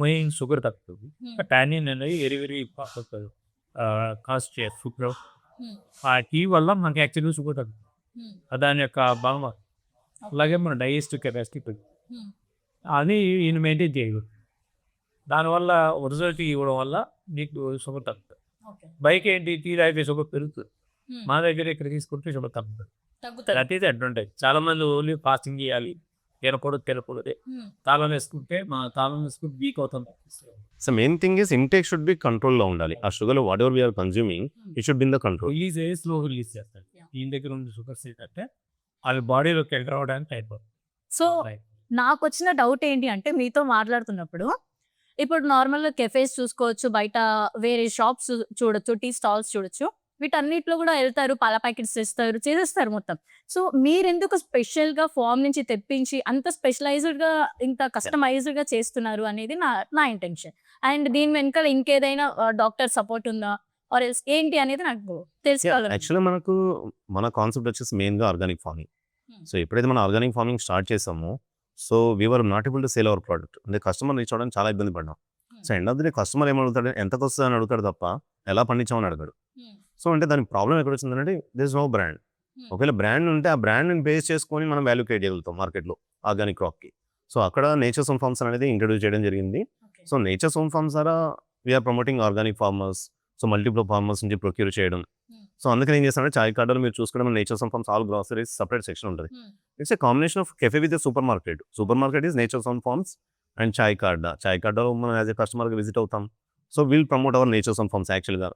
మెయిన్ షుగర్ తగ్గుతుంది. టానిన్ అనేది వెరీ ఇంపార్టెంట్ కాన్స్టిట్యూయెంట్ ఫుడ్లో. ఆ టీ వల్ల మనకి యాక్చువల్గా షుగర్ తగ్గుతుంది, దాని యొక్క బలం. అలాగే మన డైజెస్టివ్ కెపాసిటీ తగ్గుతుంది, అది ఈయన మెయింటైన్ చేయగలరు. దానివల్ల రిజల్ట్ ఇవ్వడం వల్ల నీకు షుగర్ తగ్గుతుంది. బైక్ ఏంటి, టీ తాగితే షుగర్ పెరుగుతుంది, మా దగ్గర ఇక్కడ తీసుకుంటే షుగర్ తగ్గుతుంది. That is advantage. చాలా మంది ఓన్లీ ఫాస్టింగ్ చేయాలి, తినకూడదు తాళం వేసుకుంటే వీక్ అవుతుంది. So main thing is intake should be కంట్రోల్లో ఉండాలి. ఆ sugar whatever we are consuming it should be in the control. Release అయ్యి స్లో రిలీజ్ చేస్తాడు. ఈయన దగ్గర ఉన్న షుగర్స్ ఏంటంటే అవి బాడీలోకి ఎంటర్ అవ్వడానికి అయిపోతుంది. సో నాకు వచ్చిన డౌట్ ఏంటి అంటే, మీతో మాట్లాడుతున్నప్పుడు ఇప్పుడు నార్మల్గా కెఫేస్ చూసుకోవచ్చు, బయట వేరే షాప్స్ చూడొచ్చు, టీ స్టాల్స్ చూడొచ్చు, వీటన్నిటిలో కూడా వెళ్తారు, పాల ప్యాకెట్స్ చేసేస్తారు మొత్తం. సో మీరెందుకు స్పెషల్గా ఫామ్ నుంచి తెప్పించి అంత స్పెషలైజ్డ్గా ఇంత కస్టమైజ్డ్గా చేస్తున్నారు అనేది నా ఇంటెన్షన్. అండ్ దీని వెనకాల ఇంకేదైనా డాక్టర్ సపోర్ట్ ఉందా ఆర్ ఎల్స్ ఏంటి అనేది నాకు తెలుసుకోవాలి. యాక్చువల్లీ మన కాన్సెప్ట్ వచ్చేసి మెయిన్గా ఆర్గానిక్ ఫార్మింగ్. సో ఎప్పుడైతే మనం ఆర్గానిక్ ఫార్మింగ్ స్టార్ట్ చేసామో, so we are not able to sell our product. అంటే కస్టమర్ రీచ్ అవ్వడానికి చాలా ఇబ్బంది పడ్డాం. So end of the day customer ఏమడుగుతాడు, ఎంతకు వస్తుంది అని అడుగుతాడు తప్ప ఎలా పండించామని అడగాడు. సో అంటే దాని ప్రాబ్లం ఎక్కడ వచ్చిందంటే దిస్ నో బ్రాండ్. ఒకవేళ బ్రాండ్ ఉంటే ఆ బ్రాండ్ని బేస్ చేసుకొని మనం వాల్యూ క్రియేట్ చేయగలుగుతాం మార్కెట్లో ఆర్గానిక్ క్రాప్కి. సో అక్కడ నేచర్స్ ఓన్ ఫార్మ్స్ అనేది ఇంట్రడ్యూస్ చేయడం జరిగింది. సో నేచర్స్ ఓన్ ఫార్మ్స్ ద్వారా we are promoting organic farmers. So multiple farmers నుంచి ప్రొక్యూర్ చేయడం. సో అందుకని ఏం చేస్తానంటే చాయ్ కార్డర్లో మీరు చూసుకుంటే Nature's own Farms all groceries separate section ఉంటుంది. It's a combination of cafe with supermarket. Supermarket is Nature's own Farms and chai కార్డర్లో మనం యాజ్ ఎ కస్టమర్కి విజిట్ అవుతాం. So will promote our nature's own farms. యాక్చువల్గా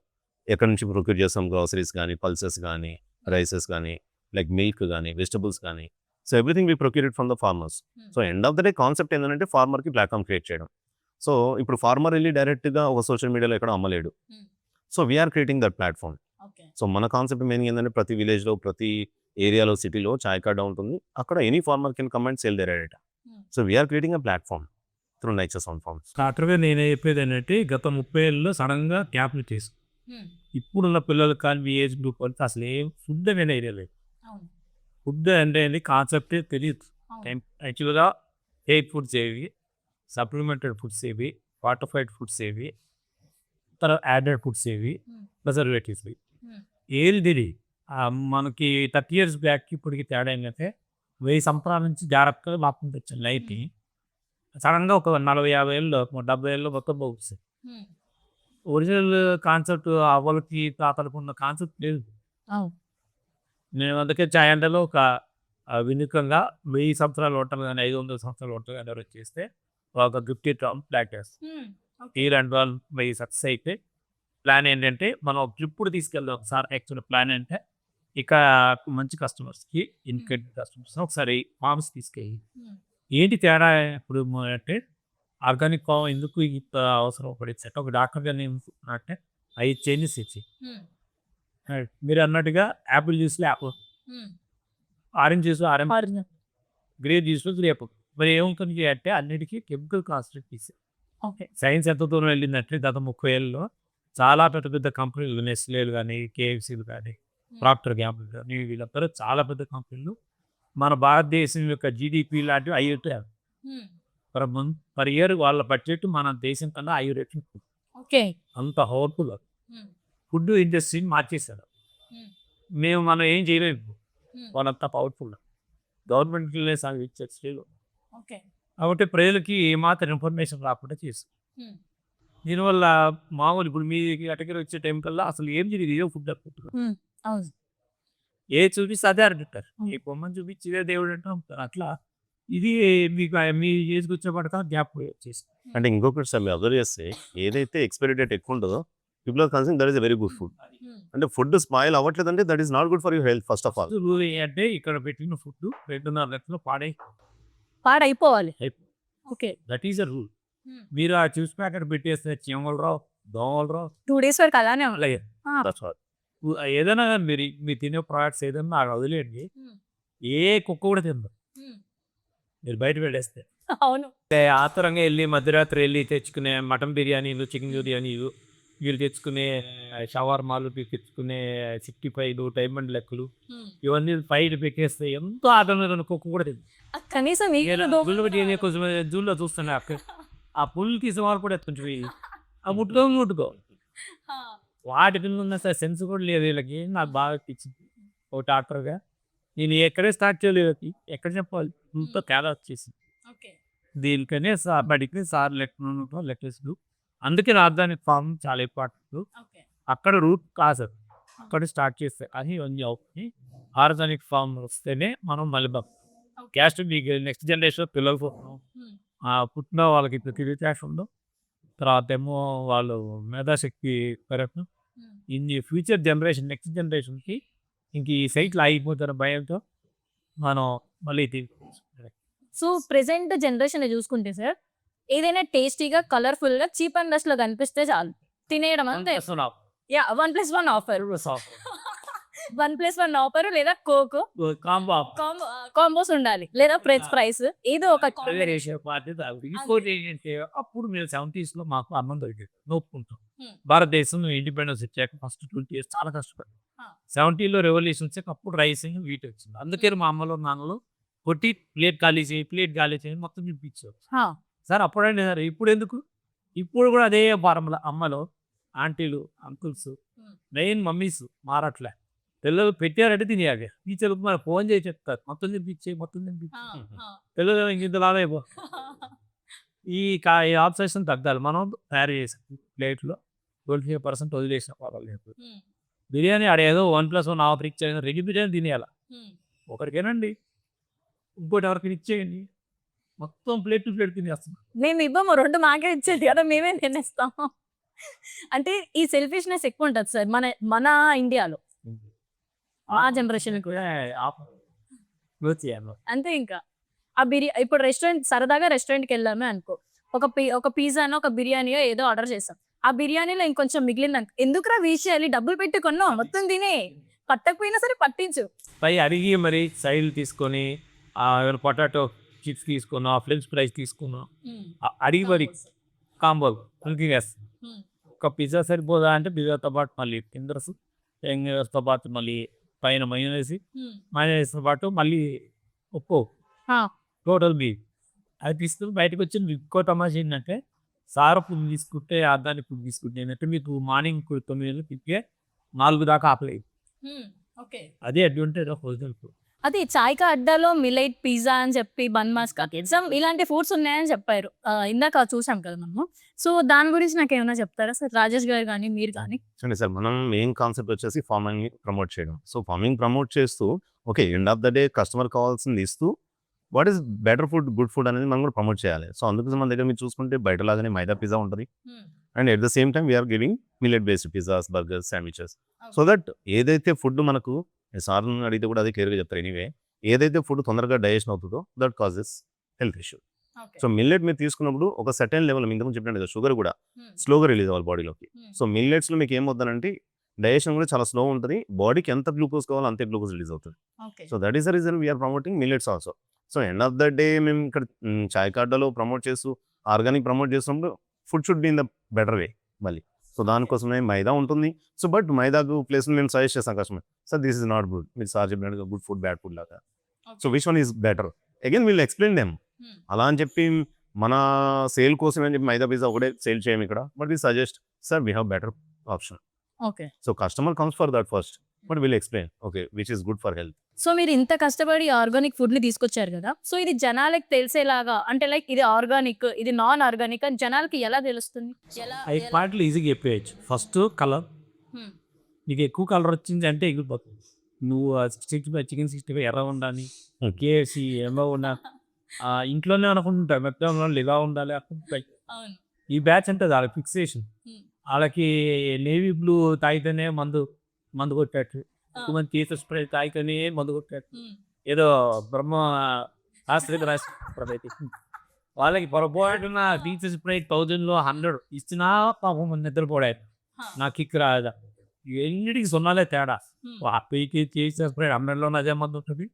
ఎక్కడి నుంచి procure చేస్తాం, groceries కానీ, పల్సెస్ కానీ, రైసెస్ కానీ, లైక్ మిల్క్ కానీ, వెజిటబుల్స్ కానీ. So everything we procure it from the farmers. So end of the day concept ఏంటంటే ఫార్మర్కి ప్లాట్ఫామ్ క్రియేట్ చేయడం. సో ఇప్పుడు ఫార్మర్ వెళ్ళి డైరెక్ట్గా ఒక సోషల్ మీడియాలో ఎక్కడ అమ్మలేడు. So we are creating that platform. So మన కాన్సెప్ట్ మెయిన్ ఏంటంటే ప్రతి విలేజ్లో, ప్రతి ఏరియాలో, సిటీలో చాయ్ కార్డా ఉంటుంది. అక్కడ any farmer can come and sell their data. So we are creating a platform through Nature's own Farms. స్టార్టర్గా నేను చెప్పేది ఏంటంటే గత 30 ఏళ్ళలో సడన్గా క్యాప్ని చేసి ఇప్పుడున్న పిల్లలు కానీ మీ ఏజ్ గ్రూప్ అంటే అసలు ఏం ఫుడ్ అనేది ఐడియా లేదు. ఫుడ్ అంటే కాన్సెప్టే తెలియదు. యాక్చువల్గా ఎయిర్ ఫుడ్స్ ఏవి, సప్లిమెంటెడ్ ఫుడ్స్ ఏవి, ఫార్టిఫైడ్ ఫుడ్స్ ఏవి, తర్వాత యాడెడ్ ఫుడ్స్ ఏవి, ప్రిజర్వేటివ్స్ ఏది తెలియదు. మనకి 30 years బ్యాక్ ఇప్పటికి తేడా ఏంటంటే 1000 సంవత్సరాల నుంచి జాగ్రత్తగా లాక్కుంటూ వచ్చాను లైట్ని. సడన్గా ఒక 40-50 ఏళ్ళు 70 ఏళ్ళు మొత్తం పోతుంది. ఒరిజినల్ కాన్సెప్ట్ అవ్వలకి తాతలకు ఉన్న కాన్సెప్ట్ లేదు. నేను అందుకే చాయ్ అండలో ఒక వినూత్నంగా 1000 సంవత్సరాలు ఉంటాను కానీ 500 సంవత్సరాలు ఉంటాను కానీ ఎవరు చేస్తే ఒక 50 term ప్లాన్ చేస్తాం. ఇలాంటి వాళ్ళు 1000 సక్సెస్ అయితే ప్లాన్ ఏంటంటే మనం ఇప్పుడు తీసుకెళ్దాం ఒకసారి. యాక్చువల్ ప్లాన్ అంటే ఇక మంచి కస్టమర్స్కి, ఇన్కమ్ కస్టమర్స్ ఒకసారి ఫార్మ్స్ తీసుకెళ్ళి ఏంటి తేడా ఇప్పుడు అంటే ఆర్గానిక్ ఫామ్ ఎందుకు ఇంత అవసరం పడింది అంటే ఒక డాక్టర్ గారు అంటే 5 చేంజెస్ ఇచ్చి మీరు అన్నట్టుగా యాపిల్ జ్యూస్లో యాపిల్, ఆరెంజ్ జ్యూస్లో ఆరెంజ్, గ్రేప్ జ్యూస్లో గ్రేప్. మరి ఏముంటుంది అంటే అన్నిటికీ కెమికల్ కాన్సన్ట్రేట్ తీసి ఓకే. సైన్స్ ఎంత దూరం వెళ్ళిందంటే గత 30 ఏళ్ళలో చాలా పెద్ద పెద్ద కంపెనీలు నెస్లేలు కానీ, కేఎఫ్సీలు కానీ, ప్రాక్టర్ గ్యాంబుల్ కానీ వీళ్ళందరూ చాలా పెద్ద కంపెనీలు మన భారతదేశం యొక్క జీడిపి లాంటివి 5 పర్ ఇయర్ వాళ్ళ బడ్జెట్ మన దేశం కన్నా 5 రెట్లు ఓకే. అంత పవర్ఫుల్ ఫుడ్ ఇండస్ట్రీని మార్చేశారు. మనం ఏం చేయలేము, వాళ్ళంతా పవర్ఫుల్ గవర్నమెంట్లనే సాగించారు. ఓకే. కాబట్టి ప్రజలకి ఏమాత్రం ఇన్ఫర్మేషన్ రాకుండా చేస్తారు. దీనివల్ల మామూలు ఇప్పుడు మీ కేటగిరీ వచ్చే టైం కల్లా అసలు ఏం జరిగింది, ఏదో ఫుడ్ అనుకుంటున్నారు. అవును. ఏ చూపిస్తే అదే అంటారు, ఈ బొమ్మను చూపించి ఇదే దేవుడు అంటే అమ్ముతారు. అట్లా ఇది మీకు మీ ఏజ్కి వచ్చేపడక గ్యాప్ వచ్చేసి. అంటే ఇంకొకటి సార్ మీరు అబ్జర్వ్ చేస్తే ఏదైతే ఎక్స్పైరీ డేట్ ఎక్కువ ఉంటుందో people are considering that is a very good food. అంటే ఫుడ్ స్పాయిల్ అవ్వట్లేదంటే that is not good for your health first of all. అంటే ఇక్కడ పెట్టిన ఫుడ్ 2.5 గంటలు పాడైపోవాలి. Okay. That is a rule. మీరు ఆ జ్యూస్ ప్యాకెట్ పెట్టేస్తే చీమలు రావు, దోమలు రావు, 2 days వరకు అలానే ఉంది. అలాగే ఏదైనా కానీ మీరు తినే ప్రోడక్ట్స్ ఏదైనా నాకు వదిలేయండి, ఏ కుక్క కూడా తిందు మీరు బయట పెట్టేస్తే. అవును. ఆతరంగా వెళ్ళి మధ్యరాత్రి వెళ్ళి తెచ్చుకునే మటన్ బిర్యానీలు, చికెన్ బిర్యానీలు, వీళ్ళు తెచ్చుకునే షవర్మాలు, తెచ్చుకునే 65 డైమండ్ లెక్కలు, ఇవన్నీ బయట పెట్టేస్తే ఎంతో ఆటంలో కుక్క కూడా తింది. కనీసం కొంచెం జూల్లో చూస్తున్నా ఆ పుల్లు తీసే వాళ్ళు కూడా కొంచెం ఆ ముట్టుకో వాటి కింద ఉన్న సెన్స్ కూడా లేదు వీళ్ళకి. నాకు బాగా తెచ్చింది ఒక డాక్టర్గా. నేను ఎక్కడే స్టార్ట్ చేయలేదు, ఎక్కడ చెప్పాలి, ఇంత తేడా వచ్చేసింది. దీనికనే బడికి సార్ లెక్కేసుడు. అందుకే రాజధాని ఫామ్ చాలా ఇంపార్టెంట్. అక్కడ రూట్ కాదు, అక్కడ స్టార్ట్ చేస్తే అది ఇవన్నీ అవుతుంది. ఆర్గానిక్ ఫామ్ వస్తేనే మనం మళ్ళీ క్యాస్ట్ మీకు నెక్స్ట్ జనరేషన్ పిల్లలు పుట్టిన వాళ్ళకి ఇప్పుడు తెలివితేటలు ఉండవు. తర్వాత ఏమో వాళ్ళు మేధాశక్తి పెరగడం. ఇన్ని ఫ్యూచర్ జనరేషన్ నెక్స్ట్ జనరేషన్కి ఇంక ఈ సైట్లు ఆగిపోతారు భయంతో మనం మళ్ళీ సో ప్రెసెంట్ జనరేషన్ చూసుకుంటే సార్ ఏదైనా టేస్టీగా కలర్ఫుల్గా చీప్ అండ్ బెస్ట్ లో కనిపిస్తే చాలు తినేయడం అంతే. 1+1 ఆఫర్, 1+1 ఆఫర్ లేదా కోక్ కాంబోస్ ఉండాలి లేదా ప్రైస్ ఏదో ఒక. ఇంకోటి ఏంటంటే అప్పుడు మేము 70s లో మాకు అన్నం దొరికేది నోపుకుంటాం. భారతదేశం ఇండిపెండెన్స్ వచ్చాక ఫస్ట్ 20 years చాలా కష్టపడి 70లో రెవల్యూషన్ వచ్చాక అప్పుడు రైస్ వీటి వచ్చింది. అందుకే మా అమ్మలో నాన్నలో కొట్టి ప్లేట్ ఖాళీ చేయి మొత్తం చూపించారు సార్. అప్పుడండి సార్, ఇప్పుడు ఎందుకు? ఇప్పుడు కూడా అదే ఫార్ములా. అమ్మలో ఆంటీలు, అంకుల్స్, మెయిన్ మమ్మీస్ మారట్లే. పిల్లలు పెట్టారంటే తినేయాలి. టీచర్లకు మరి ఫోన్ చేసి చెప్తారు మొత్తం తినిపించే పిల్లలు ఇంతలాగా అయిపో. ఈ ఆబ్సెషన్ తగ్గాలి. మనం తయారు చేసాం ప్లేట్లో 25% వదిలేసిన పర్వాలేదు. బిర్యానీ ఆడేదో 1+1 ఆఫర్ ఇచ్చాను, 2 బిర్యానీ తినేయాల. ఒకరికేనండి, ఇంకోటి ఎవరికి ఇచ్చేయండి, మొత్తం ప్లేట్ తినేస్తాం. మేము ఇవ్వము, 2 మాకే ఇచ్చేది కదా, మేమే తినేస్తాం. అంటే ఈ సెల్ఫిష్నెస్ ఎక్కువ ఉంటుంది సార్ మన ఇండియాలో ఆ జనరేషన్ అంతే. ఇంకా ఆ ఇప్పుడు సరదాగా రెస్టారెంట్కి వెళ్ళామే అనుకో, ఒక పిజ్జానో ఒక బిర్యానీయో ఏదో ఆర్డర్ చేస్తాం. ఆ బిర్యానీలో ఇంకొంచెం మిగిలింది ఎందుకురా వేస్ట్ చేయాలి, డబ్బులు పెట్టి కొన్నాం, మొత్తం తినే, పట్టకపోయినా సరే పట్టించు. పై అడిగి మరి సైడ్ తీసుకొని పొటాటో చిప్స్ తీసుకున్నాం, ఫ్రెంచ్ ఫ్రైస్ తీసుకున్నాం, అడిగి మరి కాంబో వేస్తాం. ఒక పిజ్జా సరిపోదా అంటే పిజ్జాతో పాటు మళ్ళీ ఫింగర్స్తో పాటు మళ్ళీ పైన మైనస్తో పాటు మళ్ళీ ఉప్పు, టోటల్ బీఫ్ అది తీసుకుని బయటకు వచ్చి ఇంకో తమాషా ఏంటంటే సార ఫుడ్ తీసుకుంటే ఆర్గానిక్ ఫుడ్ తీసుకుంటే ఏంటంటే మీకు మార్నింగ్ 9 తిప్పే 4 దాకా ఆపలేదు. అదే అడ్వాంటేజ్ ఆఫ్ ఒరిజినల్ ఫుడ్. అదే చాయ్కా అడ్డాలో మిలైట్ పిజ్జా అని చెప్పి బన్ మాస్కా ఇలాంటి ఫుడ్స్ ఉన్నాయని చెప్పారు ఇందాక చూసాం కదా మనము. సో దాని గురించి నాకు ఏమైనా చెప్తారా సార్, రాజేష్ గారు కానీ మీరు కానీ? చూడండి సార్, మనం మెయిన్ కాన్సెప్ట్ వచ్చేసి ఫార్మింగ్ ప్రమోట్ చేయడం. సో ఫార్మింగ్ ప్రమోట్ చేస్తూ okay end of the day customer కావాల్సింది ఇస్తూ what is better food, good food అనేది మనం కూడా ప్రమోట్ చేయాలి. సో అందుకోసం మన దగ్గర మీరు చూసుకుంటే బయటలాగానే మైదా పిజ్జా ఉంటుంది, and at the same time we are giving millet based pizzas, burgers, sandwiches. So that ఏదైతే ఫుడ్ మనకు సార్ని అడిగితే కూడా అదే క్లియర్గా చెప్తారు. ఎనీవే ఏదైతే ఫుడ్ తొందరగా డైజెషన్ అవుతుందో that causes health issue. So millet మీరు తీసుకున్నప్పుడు ఒక సర్టెన్ లెవెల్ ఇంతకుముందు చెప్పినట్టు షుగర్ కూడా స్లోగా రిలీజ్ అవ్వాలి బాడీలోకి. సో మిల్లెట్స్లో మీకు ఏమవుతుందంటే డైజెషన్ కూడా చాలా స్లో ఉంటుంది. బాడీకి ఎంత గ్లూకోజ్ కావాలో అంతే గ్లూకోజ్ రిలీజ్ అవుతుంది. So that is the reason we are promoting millets also. So end of the day మేము ఇక్కడ చాయ్ కార్డాలో ప్రమోట్ చేస్తూ ఆర్గానిక్ ప్రమోట్ చేసినప్పుడు food should be in the better way మళ్ళీ. సో దానికోసమే మైదా ఉంటుంది. సో బట్ మైదాకు ప్లేస్ మేము సజెస్ట్ చేస్తాం customer, sir this is not good, మీరు సార్ చెప్పినట్టుగా గుడ్ ఫుడ్ బ్యాడ్ ఫుడ్ లాగా. So which one is better again will explain them. అలా అని చెప్పి మన సేల్ కోసం అని చెప్పి మైదా పిజ్జా ఒకటే సేల్ చేయము ఇక్కడ. But we suggest sir we have better option. Okay. So customer comes for that first, but will explain okay which is good for health. So మీరు ఇంత కష్టపడి ఆర్గానిక్ ఫుడ్ ని తీసుకొచ్చారు కదా, సో ఇది జనాలకి తెలిసేలాగా అంటే లైక్ ఇది ఆర్గానిక్ ఇది నాన్ ఆర్గానిక్ అని జనాలకి ఎలా తెలుస్తుంది? ఎలా ఐదు పాయింట్లు ఈజీగా చెప్పేయచ్చు. ఫస్ట్ కలర్, నీకు ఎక్కువ కలర్ వచ్చింది అంటే ఎగిరిపోతుంది. నువ్వు 65 ఎర్ర ఉండాలి, కేఎఫ్సి ఏమో ఉండాలి, ఇంట్లోనే అనుకుంటా మెత్తగా ఇలా ఉండాలి అనుకుంటాయి. ఈ బ్యాచ్ అంటే వాళ్ళ ఫిక్సేషన్. వాళ్ళకి నేవీ బ్లూ తాగితేనే మందు కొట్టేట్టు, మంది తీసే స్ప్రే తాగితేనే మందు కొట్టేట్టు, ఏదో బ్రహ్మ శాస్త్రీయ రాష్ట్ర వాళ్ళకి పొరపాటున తీసే స్ప్రే 1000లో 100 ఇచ్చినా పాపం నిద్రపోడారు. నాకు కిక్ రాదా, ఎన్నిటికి సున్నాలే తేడా. పైకి తీసే స్ప్రే 100లోనే అదే మంది ఉంటుంది,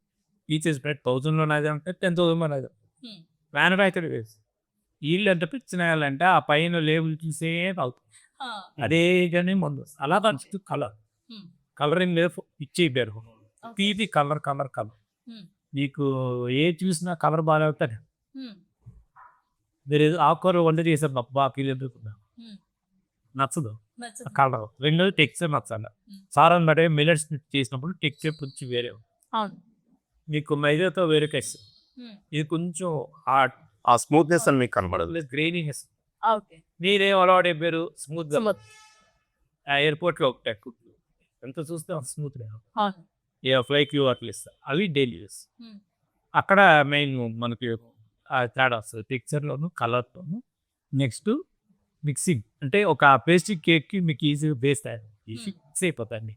తీసే స్ప్రే 1000లోనే అదే ఉంటుంది, 10,000 అదే మ్యానుఫ్యాక్చర్ వేసి. వీళ్ళు అంటే పిచ్చినాయాలంటే ఆ పైన లేబుల్ చూసే తాగుతుంది, అదే కానీ మందు. అలా దాని కలరింగ్ లేదు ఇచ్చేయిపోయారు. తీపి కలర్ కలర్ కలర్ నీకు ఏ చూసినా కలర్ బాగా అవుతుంది. మీరు ఆకుకూర వంట చేసారు అబ్బా ఫీల్ ఎందుకున్నా నచ్చదు కలర్. రెండోది టెక్స్చర్ నచ్చాలి. సారం బట్టే మిల్లెట్స్ చేసినప్పుడు టెక్స్చర్ కొంచెం వేరే, మీకు మైదాతో వేరే టెక్స్చర్, ఇది కొంచెం ఆ స్మూత్నెస్ అని మీకు కనబడదు, గ్రెయినీనెస్. మీరేం అలవాటు అయిపోయారు స్మూత్. ఎయిర్పోర్ట్లో ఒకటే ఎంత చూస్తే స్మూత్ ఏ ఫ్లైక్ యూ అట్లా ఇస్తా, అవి డైలీ యూస్. అక్కడ మెయిన్ మనకి తేడా వస్తుంది టెక్స్చర్లోను కలర్తోను. నెక్స్ట్ మిక్సింగ్ అంటే ఒక పేస్ట్రీ కేక్కి మీకు ఈజీగా బేస్ తయారు మిక్స్ అయిపోతాయండి.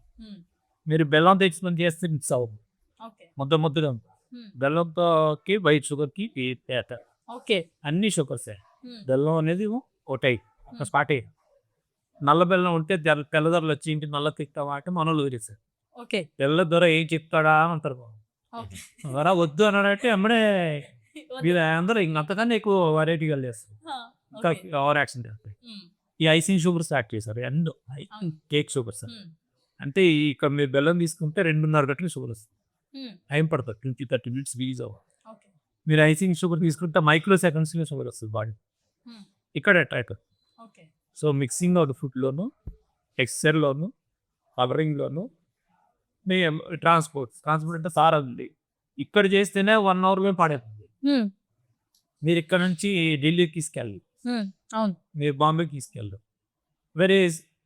మీరు బెల్లం తెచ్చుకొని చేస్తే మిక్స్ అవ్వదు, ముద్దగా బెల్లంతోకి వైట్ షుగర్కి తేట. ఓకే. అన్ని షుగర్సే. బెల్లం అనేది ఒకటై ఒక స్పాట్ అయ్యి, నల్ల బెల్లం ఉంటే తెల్లదొరలు వచ్చి ఇంటి నల్ల తిక్తావా అంటే మనోళ్ళు ఊరేసారు. ఓకే. తెల్ల దొర ఏం చెప్తాడా అని అంటారు. దొర వద్దు అన్నాడంటే అమ్మడే మీరు అందరూ ఇంకంతకన్నా ఎక్కువ వెరైటీగా చేస్తారు, ఇంకా ఓవర్ యాక్షన్ చేస్తారు. ఈ ఐసింగ్ షుగర్ స్టార్ట్ చేశారు, అండ్ కేక్ షుగర్ సార్. అంటే ఇక్కడ మీరు బెల్లం తీసుకుంటే 2.5 గంటలు షుగర్ వస్తుంది, టైం పడుతుంది 20-30 minutes రిలీజ్ అవ్వాలి. మీరు ఐసింగ్ షుగర్ తీసుకుంటే మైక్రో సెకండ్స్లో షుగర్ వస్తుంది బాడీ. ఇక్కడ attack. So mixing of the ఫుడ్లోను, టెక్స్చర్లోను, కలరింగ్లోను, మీ ట్రాన్స్పోర్ట్ అంటే సార్ ఉంది. ఇక్కడ చేస్తేనే 1 hour పడేస్తుంది. మీరు ఇక్కడ నుంచి ఢిల్లీకి తీసుకెళ్ళి, అవును, మీరు బాంబేకి తీసుకెళ్ళరు. వేరే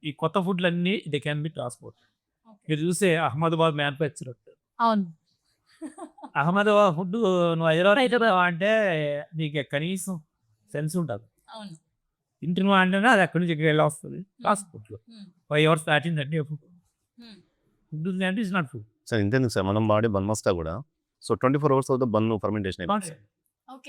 ఈ కొత్త ఫుడ్లు అన్నీ దే క్యాన్ బి ట్రాన్స్పోర్ట్. మీరు చూసే అహ్మదాబాద్ మ్యానుఫ్యాక్చర్, అవును, అహ్మదాబాద్ ఫుడ్ నువ్వు హైదరాబాద్ అంటే నీకు కనీసం సెన్స్ ఉంటుంది. ఇంటిని అంటేనే అది అక్కడి నుంచి ఇక్కడ ఎలా వస్తుంది ట్రాన్స్పోర్ట్లో. 5 hours దాటిందంటే ఫుడ్ ఫుడ్ అంటే ఇట్స్ నాట్ ఫుడ్. సార్ ఇంతేందుకు సార్ మనం వాడే బన్ మస్తా కూడా సో 24 hours అవుతుంది బన్ ఫర్మెంటేషన్ అయిపోతుంది,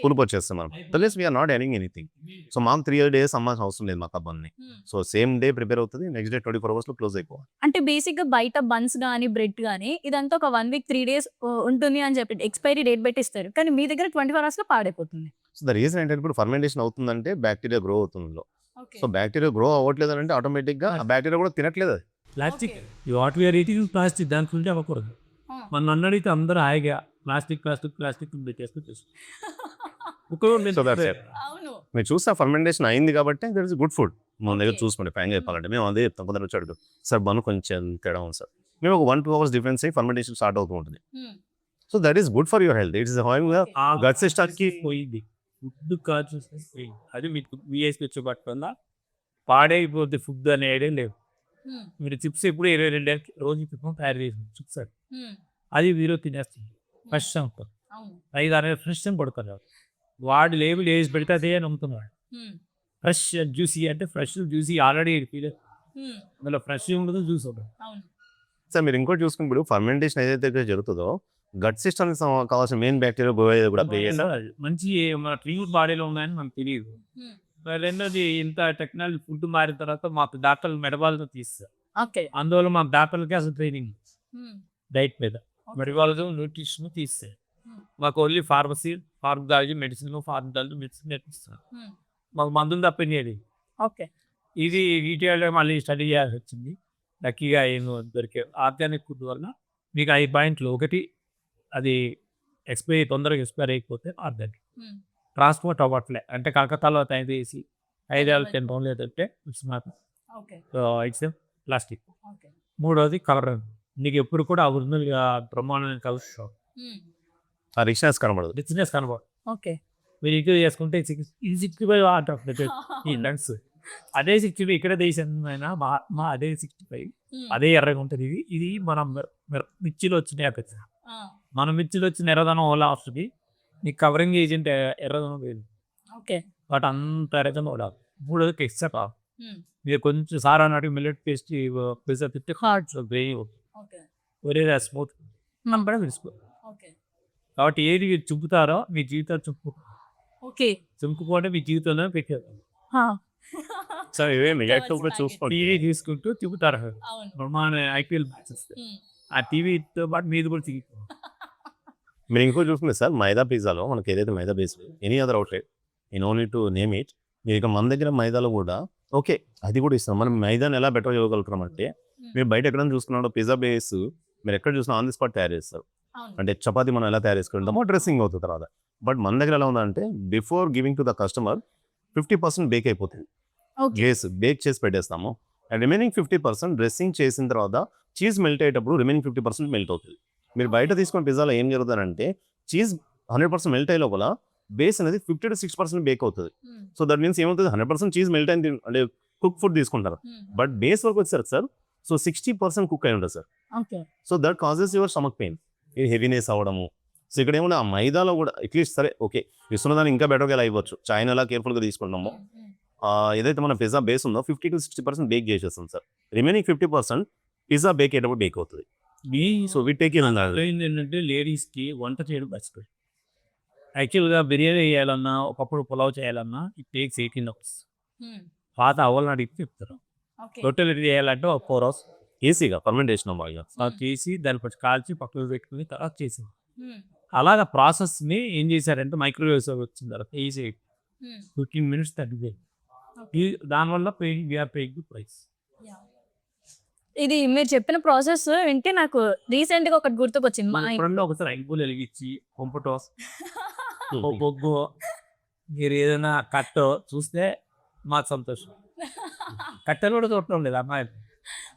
పులుపు వచ్చేస్తాం మనం. Plus we are not adding anything. So మాకు 3 days అమ్మాల్సిన అవసరం లేదు మాకు ఆ బన్ని. సో సేమ్ డే ప్రిపేర్ అవుతుంది, నెక్స్ట్ డే 24 hours క్లోజ్ అయిపోవాలి. అంటే బేసిక్ గా బయట బన్స్ గానీ బ్రెడ్ గానీ ఇదంతా ఒక 1 week 3 days ఉంటుంది అని చెప్పి ఎక్స్పైరీ డేట్ పెట్టి ఇస్తారు, కానీ మీ దగ్గర 24 hours లో పాడైపోతుంది. సో ద రీజన్ ఏంటంటే ఇప్పుడు ఫర్మెంటేషన్ అవుతుందంటే బ్యాక్టీరియా గ్రో అవుతుంది. సో బ్యాక్టీరియా గ్రో అవ్వట్లేదు అంటే ఆటోమేటిక్గా ఆ బ్యాక్టీరియా కూడా తినట్లేదు. అది plastic what we are eating plastic, దాని గురించి అవ్వకూడదు. మన అడిగితే అందరూ హాయిగా ప్లాస్టిక్ ప్లాస్టిక్ ప్లాస్టిక్ మీరు చూస్తే ఫర్మెంటేషన్ అయింది కాబట్టి దట్ ఇస్ గుడ్ ఫుడ్. మన దగ్గర చూసుకోండి ఫ్యాంగ్ చెప్పాలంటే మేము అదే చెప్తాం. కొందరు వచ్చాడు సార్ బను కొంచెం తేడా ఉంది సార్, మేము ఒక 1-2 hours డిఫరెన్స్ అయ్యి ఫర్మెంటేషన్ స్టార్ట్ అవుతూ ఉంటుంది. So that is good for your health. It's gut సిస్టమ్కి పోయింది, ఫుడ్ కాన్షియస్నెస్ పోయింది. అది మీకు విఎస్పీ వచ్చి పట్టుకుందా పాడైపోతే ఫుడ్ అనే ఐడియా లేదు. మీరు చిప్స్ ఎప్పుడు 22 రోజు క్రితం తయారు చేసి చిప్స్ అది వీరో తినేస్తుంది, ఫ్రెష్ ఉంటుంది. 5-6 ఫ్రెష్ అని పడుతున్నారు. వాడు లేబుల్ వేసి పెడితే అదే నమ్ముతున్నాడు. ఫ్రెష్ జ్యూసీ అంటే ఫ్రెష్ జ్యూసీ ఆల్రెడీ ఫీల్ అందులో ఫ్రెష్ ఉండదు, జ్యూస్ ఉంటుంది. సార్ మీరు ఇంకోటి చూసుకున్నప్పుడు ఫర్మెంటేషన్ ఏదైతే జరుగుతుందో గట్ సిస్టమ్ కావాల్సిన మెయిన్ బ్యాక్టీరియా కూడా ప్లే చేస్తారు. మంచి మన ట్రీల్ బాడీలో ఉన్నాయని మనకు తెలియదు. రెండోది ఇంత టెక్నాలజీ ఫుడ్ మారిన తర్వాత మాకు డాక్టర్లు మెటబాలిజం తీస్తారు. ఓకే. అందువల్ల మా డాక్టర్లకి అసలు ట్రైనింగ్ డైట్ మీద మెటబాలిజం న్యూట్రిషన్ తీస్తే మాకు ఓన్లీ ఫార్మకాలజీ మెడిసిన్ మెడిసిన్ నేర్పిస్తారు. మాకు మందులు తప్పనిది. ఓకే. ఇది డీటెయిల్గా మళ్ళీ స్టడీ చేయాల్సి వచ్చింది. లక్కీగా ఏం దొరికే ఆర్గానిక్ ఫుడ్ వల్ల మీకు 5 పాయింట్లు. ఒకటి, అది తొందరగా ఎక్స్పైర్ అయిపోతే ఆర్గానిక్. ట్రాన్స్పోర్ట్ అవ్వట్లే, అంటే కలకత్తాలో తయారు చేసి 5-10 రోజులు ఏదంటే ఇట్స్ నాట్ ప్లాస్టిక్. మూడోది కలర్, నీకు ఎప్పుడు కూడా ఒరిజినల్గా బ్రహ్మాండమైన కలర్ ఆ రిచ్నెస్ కనబడదు. రిచ్నెస్ కనబడదు. ఓకే. మీరు ఎక్కువ చేసుకుంటే ఇది 65 ఆర్ట్ ఆఫ్ ఈ లంగ్స్. అదే 65 ఇక్కడ దేశమైన మా అదే 65 అదే ఎర్రగా ఉంటుంది. ఇది మనం మిర్చిలో వచ్చినాయి అక్కడ. మన మిర్చిలో వచ్చిన ఎర్రదనం ఓలా వస్తుంది, నీకు కవరింగ్ ఏజెంట్ ఎర్రదనం లేదు. ఓకే. బట్ అంత ఎర్రదనం ఓలా. మూడోది టెక్స్చర్ కాదు. మీరు కొంచెం సారా నాటి మిల్లెట్ పేస్ట్ ప్రిజర్వ్ తింటే హార్డ్స్ ఒరే స్మూత్ కూడా తెలుసుకో. కాబట్టి ఏది చుంపుతారో మీ జీవితాలు ఓకే. చుంపుకుంటే మీ జీవితంలో పెట్టారు. సో ఇవే మెజారిటీ చూసుకోండి. టీవీ తీసుకుంటూ తిప్పుతారు. బ్రహ్మాండ ఐపీఎల్ మ్యాచెస్ ఆ టీవీతో పాటు మీది కూడా తిరిగి. మీరు ఇంకో చూసుకుంటే సార్, మైదా పిజ్జాలో మనకి ఏదైతే మైదా బేస్డ్ ఎనీ అదర్ అవుట్లెట్ ఈ no need to name it. మీరు ఇక మన దగ్గర మైదాలో కూడా ఓకే అది కూడా ఇస్తాం. మనం మైదాని ఎలా బెటర్ చేయగలుగుతాం అంటే, మీరు బయట ఎక్కడైనా చూసుకున్నాడో పిజ్జా బేస్ మీరు ఎక్కడ చూసినా ఆన్ ది స్పాట్ తయారు చేస్తారు. అంటే చపాతి మనం ఎలా తయారు చేసుకుంటామో డ్రెస్సింగ్ అవుతుంది తర్వాత. బట్ మన దగ్గర ఎలా ఉందంటే, before giving to the customer 50% bake అయిపోతుంది. బేక్ చేసి పెట్టేస్తాము. అండ్ రిమైనింగ్ 50% డ్రెస్సింగ్ చేసిన తర్వాత చీజ్ మెల్ట్ అయ్యేటప్పుడు రిమైనింగ్ 50% మెల్ట్ అవుతుంది. మీరు బయట తీసుకున్న పిజ్జాలో ఏం జరుగుతుందంటే, చీజ్ 100% మెల్ట్ అయ్యే లోపల బేస్ అనేది 50 to 60% బేక్ అవుతుంది. సో దట్ మీన్స్ ఏమవుతుంది, 100% చీజ్ మెల్ట్ అయింది అంటే కుక్ ఫుడ్ తీసుకుంటారు. బట్ బేస్ వరకు వచ్చారు సార్, సో 60% కుక్ అయి ఉంటుంది sir. So that causes your stomach pain, heaviness అవ్వడము. సో ఇక్కడ ఏమన్నా ఆ మైదాలో కూడా అట్లీస్ట్ సరే ఓకే ఇస్తున్న దాన్ని ఇంకా బెటర్గా ఎలా ఇవ్వచ్చు. చైనా ఎలా కేర్ఫుల్గా తీసుకుంటామో ఏదైతే మన పిజ్జా బేస్ ఉందో 50 to 60% బేక్ చేసేస్తాం సార్. రిమైనింగ్ 50% పిజ్జా బేక్ అయ్యేటప్పుడు బేక్ అవుతుంది. సో వి టేక్ ఇన్ ఏంటంటే లేడీస్కి వంట చేయడం బెస్ట్. యాక్చువల్గా బిర్యానీ చేయాలన్నా, ఒకప్పుడు పులావ్ చేయాలన్నా ఇట్ టేక్స్ 18 hours. పాత అవ్వాలని అడిగితే చెప్తారు. రొట్టెలు చేయాలంటే ఒక 4 hours ఈజీగా ఫర్మెంటేషన్ బాగా చేసి దాన్ని కొంచెం కాల్చి పక్కన పెట్టుకుని తర్వాత చేసింది. అలాగా ప్రాసెస్ని ఏం చేశారంటే మైక్రోవేవ్స్ వచ్చిన తర్వాత ఈజీ 15 minutes తగ్గిపోయింది. దానివల్ల పేయింగ్ ప్రైస్. ఇది మీరు చెప్పిన ప్రాసెస్ వింటే నాకు రీసెంట్ గా ఒకటి గుర్తుకొచ్చింది. మా ఎప్పుడన్నా ఒకసారి ఐగులు వెలిగించి కొంపటోస్ బొగ్గు మీరు ఏదైనా కట్టో చూస్తే మాకు సంతోషం. కట్టెలు కూడా చూడటం లేదు అమ్మాయిలు,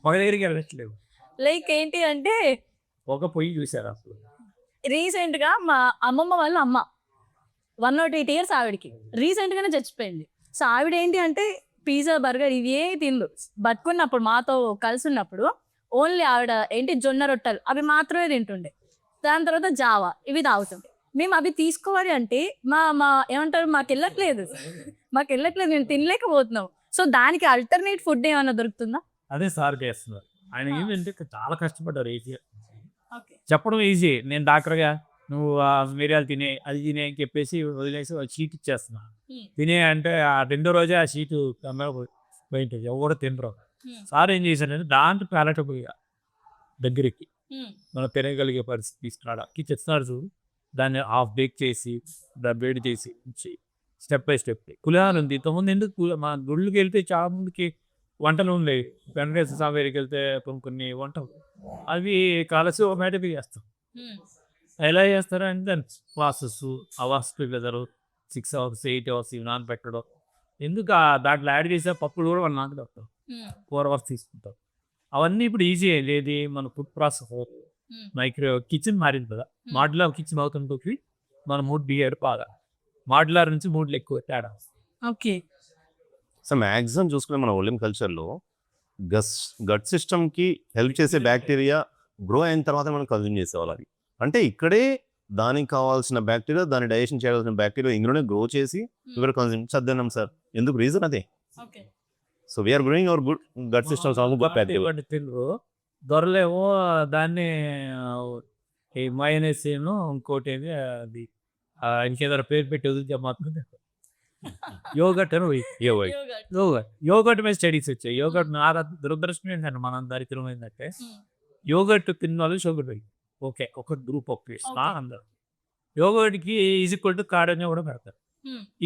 ఒక దగ్గరికి వెళ్ళట్లేవు. లైక్ ఏంటి అంటే, ఒక పొయ్యి చూసారు అసలు. రీసెంట్ గా మా అమ్మమ్మ వాళ్ళ అమ్మ 108 years ఆవిడకి రీసెంట్ గానే చచ్చిపోయింది. సో ఆవిడ ఏంటి అంటే పిజ్జా బర్గర్ ఇవి ఏ తిండు. బతుకున్నప్పుడు మాతో కలిసి ఉన్నప్పుడు ఓన్లీ ఆవిడ ఏంటి జొన్న రొట్టెలు అవి మాత్రమే తింటుండే. దాని తర్వాత జావా ఇవి తాగుతుండే. మేము అవి తీసుకోవాలి అంటే మా ఏమంటారు మాకు వెళ్ళట్లేదు, మేము తినలేకపోతున్నాం. సో దానికి అల్టర్నేట్ ఫుడ్ ఏమైనా దొరుకుతుందా? అదే సార్ చేస్తున్నారు. ఆయన ఏంటంటే చాలా కష్టపడ్డారు. ఈజీ చెప్పడం ఈజీ, నేను డాక్టర్గా నువ్వు మిరియాలు తినే అది తినే అని చెప్పేసి వదిలేసి షీట్ ఇచ్చేస్తున్నా. తినే అంటే ఆ 2వ రోజే ఆ షీటు పోయింది, ఎవరు తినరు. సార్ ఏం చేశానంటే దాంట్లో ప్యాలెటబుల్గా దగ్గరికి మనం తినగలిగే పరిస్థితి తీసుకురావడానికి తెచ్చినాడు చూడు. దాన్ని హాఫ్ బేక్ చేసి దాన్ని వేడి చేసి స్టెప్ బై స్టెప్ కులాలు ఉంది. ఇంతకుముందు ఎందుకు మా గుళ్ళకి వెళ్తే చాలా మందికి వంటలు ఉండేవి. వెంకటేశ్వర స్వామి దగ్గరికి వెళ్తే కొన్ని వంటలు అవి కలిసి ఆటోమేటిక్గా చేస్తాం. ఎలా చేస్తారు అంటే దాని process hours weather 6 hours 8 hours ఇవి నానబెట్టడం. ఎందుకు దాంట్లో యాడ్ చేసే పప్పులు కూడా వాళ్ళు నానబెడతాం, 4 hours తీసుకుంటాం. అవన్నీ ఇప్పుడు ఈజీ లేదు. మన ఫుడ్ ప్రాసెస్ మైక్రోవేవ్ కిచెన్ మారింది కదా. మాడ్యులర్ కిచెన్ అవుతుంటే మన మూడ్ బిహేవియర్ బాగా మాడ్యులర్ నుంచి మూడ్లు ఎక్కువ తేడా. ఓకే. సో మ్యాక్సిమం చూసుకునే మన ఒలిం కల్చర్లో గట్ సిస్టమ్కి హెల్ప్ చేసే బ్యాక్టీరియా గ్రో అయిన తర్వాత మనం కన్జ్యూమ్ చేసేవాళ్ళని. అంటే ఇక్కడే దానికి కావాల్సిన బ్యాక్టీరియా, దాన్ని డైజెషన్ చేయాల్సిన బ్యాక్టీరియా ఇందులోనే గ్రో చేసి ఇక్కడ కన్జ్యూమ్ చేద్దాం సార్. ఎందుకు రీజన్ అదే. So we are growing our good gut systems. తినరు దొరలేమో దాన్ని ఈ మయోనైస్ ఏమో ఇంకోటి ఏమి అది ఇంకేదో పేరు పెట్టి వదిలితే మాత్రం యోగట్ అని యోగట్ మీద స్టడీస్ వచ్చాయి. యోగట్ నా దురదృష్టం ఏంటంటే మనం దరిద్రం ఏంటంటే యోగట్ తిన్న వాళ్ళు షుగర్ ఓకే ఒక గ్రూప్ ఆఫ్ పీస్ అందరు యోగట్కి ఈజ్ ఈక్వల్ టు కార్డ్ కూడా పెడతారు.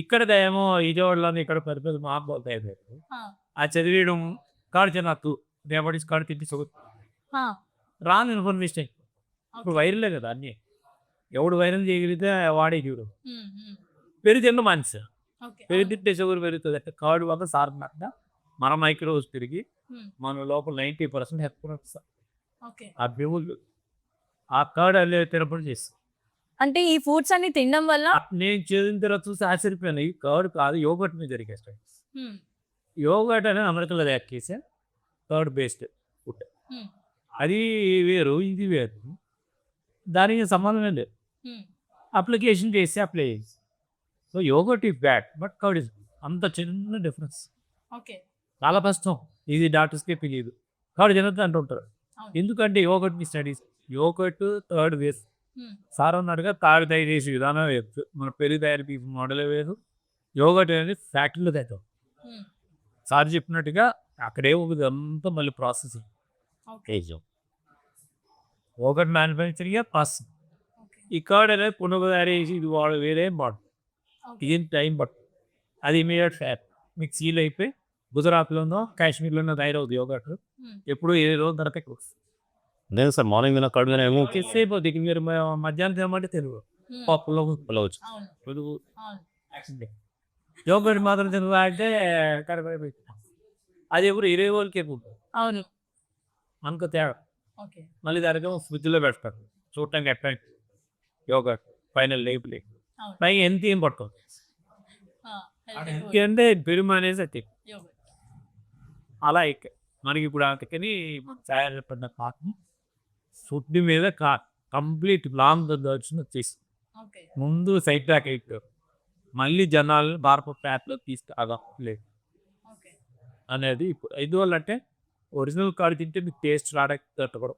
ఇక్కడ ఏమో విజయవాడలో ఇక్కడ పెద్ద పెద్ద మాపోతే అయిపోయారు. ఆ చదివేయడం కాడు తినకు రేపటి కాడు తింటే షుగర్ రాను ఇన్ఫర్మేషన్. ఇప్పుడు వైరలే కదా అన్నీ. ఎవడు వైరల్ చేయగలిగితే వాడే చూడు. పెరుగు తిన్న మనిషి పెరుగు తింటే షుగర్ పెరుగుతుంది అంటే కార్డు వల్ల సార్ మన మైక్రోస్ పెరిగి మన లోపల 90% హెల్ప్ ఆ బెవులు ఆ కార్డు అల్లే తినప్పుడు చేస్తాం. అంటే ఈ ఫుడ్స్ అన్ని తినడం వల్ల నేను చదివిన తర్వాత చూసి ఆశ్చర్యపోయాను. ఈ కార్డు కాదు యోగట్ మీద జరిగేస్తాయి. యోగట్ అనేది అమెరికాలో తయారు చేసే కార్డ్ బేస్డ్ ఫుడ్. అది వేరు ఇది వేరు, దానికి సంబంధమే లేదు. అప్లికేషన్ చేసి అప్లై చేసి so yogurt is bad but curd is అంత చిన్న డిఫరెన్స్. చాలా కష్టం, ఇది డాక్టర్స్కే తెలియదు. కర్డ్ తినద్దు అంటుంటారు. ఎందుకంటే యోగట్ మీ స్టడీస్ యోగట్ థర్డ్ వేస్ సార్ అన్నాడుగా తాడు తయారు చేసే విధానం వేరు, మన పెరుగు తయారు మోడలే వేరు. యోగట్ అనేది ఫ్యాక్టరీలో తయారు. సార్ చెప్పినట్టుగా అక్కడే ఒక అంతా మళ్ళీ ప్రాసెసింగ్ యోగట్ మ్యానుఫ్యాక్చరింగ్ ప్రాసెసింగ్. ఈ కర్డ్ అనేది పునః తయారు చేసి ఇది వాడు వేరే బాడు ఇది టైం పట్టు. అది ఇమీడియట్ ఫ్యాట్ మిక్సీలో అయిపోయి గుజరాత్లోనో కాశ్మీర్లోనో తయారవుతుంది యోగట్. ఎప్పుడు ఏ రోజు దొరకకు లేదు సార్, మార్నింగ్ తిన కడుపు తిన ఏమో సేపు మీరు మధ్యాహ్నం తినమంటే తెలుగు పప్పులో పిలవచ్చు. యోగట్ మాత్రం తినగా అంటే కరెక్ట్. అది ఎప్పుడు 20 రోజులకి ఎక్కువ అవును మనకు తేడా. మళ్ళీ దానికి ఫ్రిడ్జ్లో పెడతారు చూడటానికి అట్రాక్ట్ యోగట్ ఫైనల్ లేపులే పైగా ఎంత ఏం పట్టుకోవచ్చు. అంటే పెరుగు అనేసి అయితే అలా ఎక్క మనకి ఇప్పుడు అందుకని తయారైన కాకు ఫుడ్ మీద కంప్లీట్ లాంగ్ దర్శనం వచ్చేసి ముందు సైడ్ ట్రాక్ అయిపోయారు. మళ్ళీ జనాలు భారత ప్యాట్లో తీసుకురాలేదు అనేది ఇప్పుడు 5 రోజులు అంటే ఒరిజినల్ కార్డు తింటే మీకు టేస్ట్ రాడట్టు కూడా.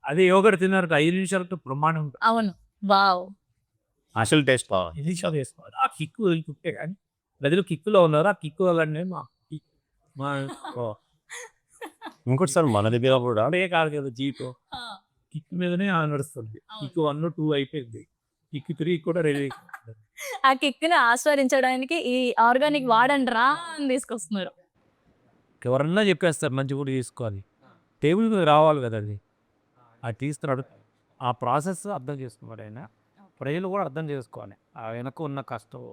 అదే యోగట్ తిన్నారు 5 నిమిషాలతో బ్రహ్మాండం ఉంటుంది. అవును వావ్ అసలు టేస్ట్ ఇది నిమిషాలు వేసుకోవాలి. ఆ కిక్కు వదిలికుంటే కానీ ప్రజలు కిక్కులో ఉన్నారు. ఆ కిక్కు వల్లనే మా ఇంకోటి సార్ మన దగ్గర కూడా అదే కాదు కదా జీతో కిక్ మీదనే నడుస్తుంది. కిక్ 1, 2 అయిపోయింది. కిక్ 3 కూడా రెడీ. ఆ కిక్ ని ఆస్వాదించడానికి ఈ ఆర్గానిక్ వాడండి రా అని తీసుకొస్తున్నారు. ఎవరన్నా చెప్పేస్తారు మంచి కూడా తీసుకోవాలి, టేబుల్ మీద రావాలి కదా అది. అది తీస్తున్నాడు. ఆ ప్రాసెస్ అర్థం చేసుకున్నాడు ఆయన. ప్రజలు కూడా అర్థం చేసుకోవాలి ఆ వెనక ఉన్న కష్టం.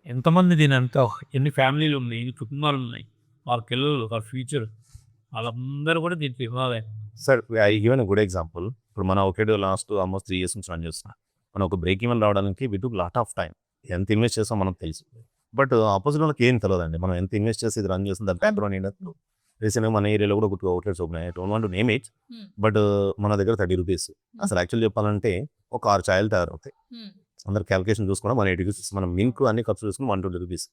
ఎంతమంది దీని అంత ఎన్ని ఫ్యామిలీలు ఉన్నాయి, ఎన్ని కుటుంబాలు ఉన్నాయి, వాళ్ళ పిల్లలు వాళ్ళ ఫ్యూచర్ వాళ్ళందరూ కూడా దీనికి ఇవ్వాలి. Sir I given good example. ఇప్పుడు మన ఒకేడో లాస్ట్ ఆల్మోస్ట్ 3 years నుంచి రన్ చేస్తున్నాం. మనం ఒక బ్రేక్ ఈవెన్ రావడానికి వి టుక్ లాట్ ఆఫ్ టైం. ఎంత ఇన్వెస్ట్ చేస్తాం మనకు తెలుసు, బట్ ఆపోజిట్ వాళ్ళకి ఏం తెలియదండి. మనం ఎంత ఇన్వెస్ట్ చేసి ఇది రన్ చేస్తుంది దాని బ్యాక్గ్రౌండ్ ఏంటంటే రీసెంట్గా మన ఏరియాలో కూడా ఒక అవుట్లెట్స్ ఓపెన్ అయ్యాయి. Don't want to name it, but మన దగ్గర 30 rupees. అసలు యాక్చువల్ చెప్పాలంటే ఒక 6 ఛాయలు తయారవుతాయి. అందరు క్యాలిక్యులేషన్ చూసుకున్నా మన 80 rupees, మనం మిల్క్ అన్ని ఖర్చు చూసుకుని 120 rupees.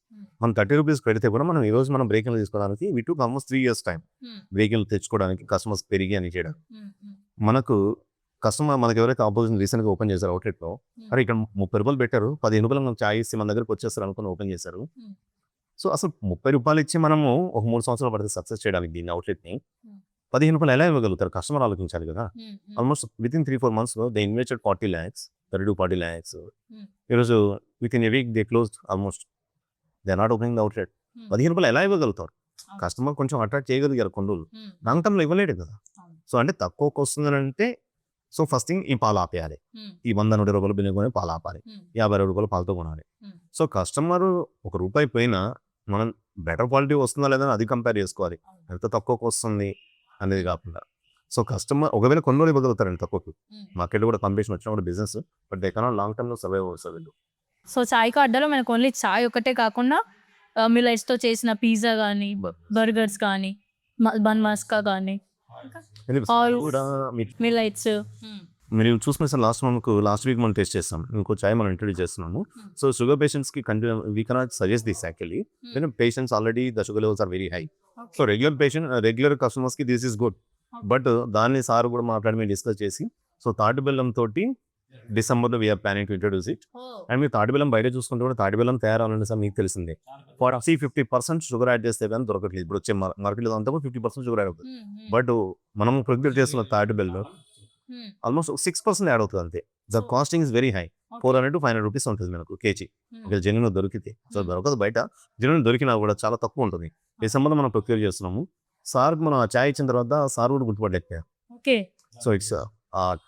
మనం 30 rupees పెడితే కూడా మనం ఈ రోజు మనం బ్రేకింగ్ తీసుకోవడానికి we took almost 3 years time. Breaking తెచ్చుకోవడానికి కస్టమర్స్ పెరిగి అని చేయడం. మనకు కస్టమర్ మనకి ఎవరైతే ఆపోజిషన్ రీసెంట్గా ఓపెన్ చేశారు అవుట్లెట్లో, అరే ఇక్కడ 30 రూపాయలు పెట్టారు, 15 రూపాయలు మనం ఛాయ్ ఇస్తే మన దగ్గరకు వచ్చేస్తారు అనుకుని ఓపెన్ చేశారు. సో అసలు 30 రూపాయలు ఇచ్చి మనము ఒక 3 సంవత్సరాలు పడితే సక్సెస్ చేయడానికి దీన్ని అవుట్లెట్ని 15 రూపాయలు ఎలా ఇవ్వగలుగుతారు? కస్టమర్ ఆలోచించాలి కదా. Almost with in 3-4 months they invested 40 lakhs, 30-40 lakhs. ఈరోజు with in a week they close almost. They not opening the outlet. 15 రూపాయలు ఎలా ఇవ్వగలుగుతారు? కస్టమర్ కొంచెం అట్రాక్ట్ చేయగలిగారు కొన్ని రోజులు, లాంగ్ టర్మ్లో ఇవ్వలేడు కదా. సో అంటే తక్కువకి వస్తుందని అంటే సో ఫస్ట్ థింగ్ ఈ పాలు ఆపేయాలి. ఈ 100-120 రూపాయలు బిల్లు కొని పాలు ఆపాలి, 50 రూపాయలు పాలతో కొనాలి. సో కస్టమర్ ₹1 పోయినా మనం బెటర్ క్వాలిటీ వస్తుందా లేదా అది కంపేర్ చేసుకోవాలి. ఎంత తక్కువకి వస్తుంది అనేది కాకుండా. సో కస్టమర్ ఒకవేళ కొన్ని రోజులు ఇవ్వగలుగుతారండి తక్కువకి. మార్కెట్లో కూడా కాంపిటీషన్ వచ్చినా కూడా business, but they cannot long టర్మ్లో సర్వైవ్ అవుతుంది. సో చాయ్ అడ్డాలో మనకు ఓన్లీ చాయ్ ఒకటే కాకుండా మిల్లెట్స్తో చేసిన పిజ్జా కానీ, బర్గర్స్ కానీ, బన్ మస్కా కానీ, కూడా మిల్లెట్స్. మీరు చూసుకునే సార్ లాస్ట్ వీక్ మనం టెస్ట్ చేస్తాం. ఇంకో చాయ్ మనం ఇంట్రడ్యూస్ చేస్తున్నాము. సో షుగర్ పేషెంట్స్కి we cannot suggest this actually. Patients already the sugar levels are very high. So regular కస్టమర్స్కి దిస్ ఈస్ గుడ్. బట్ దాన్ని సార్ కూడా మాట్లాడి మేము డిస్కస్ చేసి సో తాటి బెల్లం తోటి డిసెంబర్లో we are planning to introduce it. And మీరు తాటి బెల్లం బయట చూసుకుంటే కూడా తాటి బెల్లం తయారవ్వాలంటే సార్ మీకు తెలిసిందే 50% షుగర్ యాడ్ చేస్తే కానీ దొరకట్లేదు. ఇప్పుడు వచ్చే మార్కెట్లో అంతా 50% షుగర్ యాడ్ అవుతుంది. బట్ మనం ప్రొక్యూర్ చేస్తున్న తాటి బెల్లం ఆల్మోస్ట్ 6% యాడ్ అవుతుంది అంతే. The costing is very high. 400 to 500 rupees ఉంటుంది మనకు కేజీ. ఇక్కడ జెన్యున్ దొరికితే. సో దొరకదు బయట. జెన్యున్ దొరికినా కూడా చాలా తక్కువ ఉంటుంది. డిసెంబర్లో మనం ప్రొక్యూర్ చేస్తున్నాము. సార్కి మనం ఆ చాయ్ ఇచ్చిన తర్వాత సార్ కూడా గుర్తుపట్టలేకపోయారు. ఓకే. సో ఇట్స్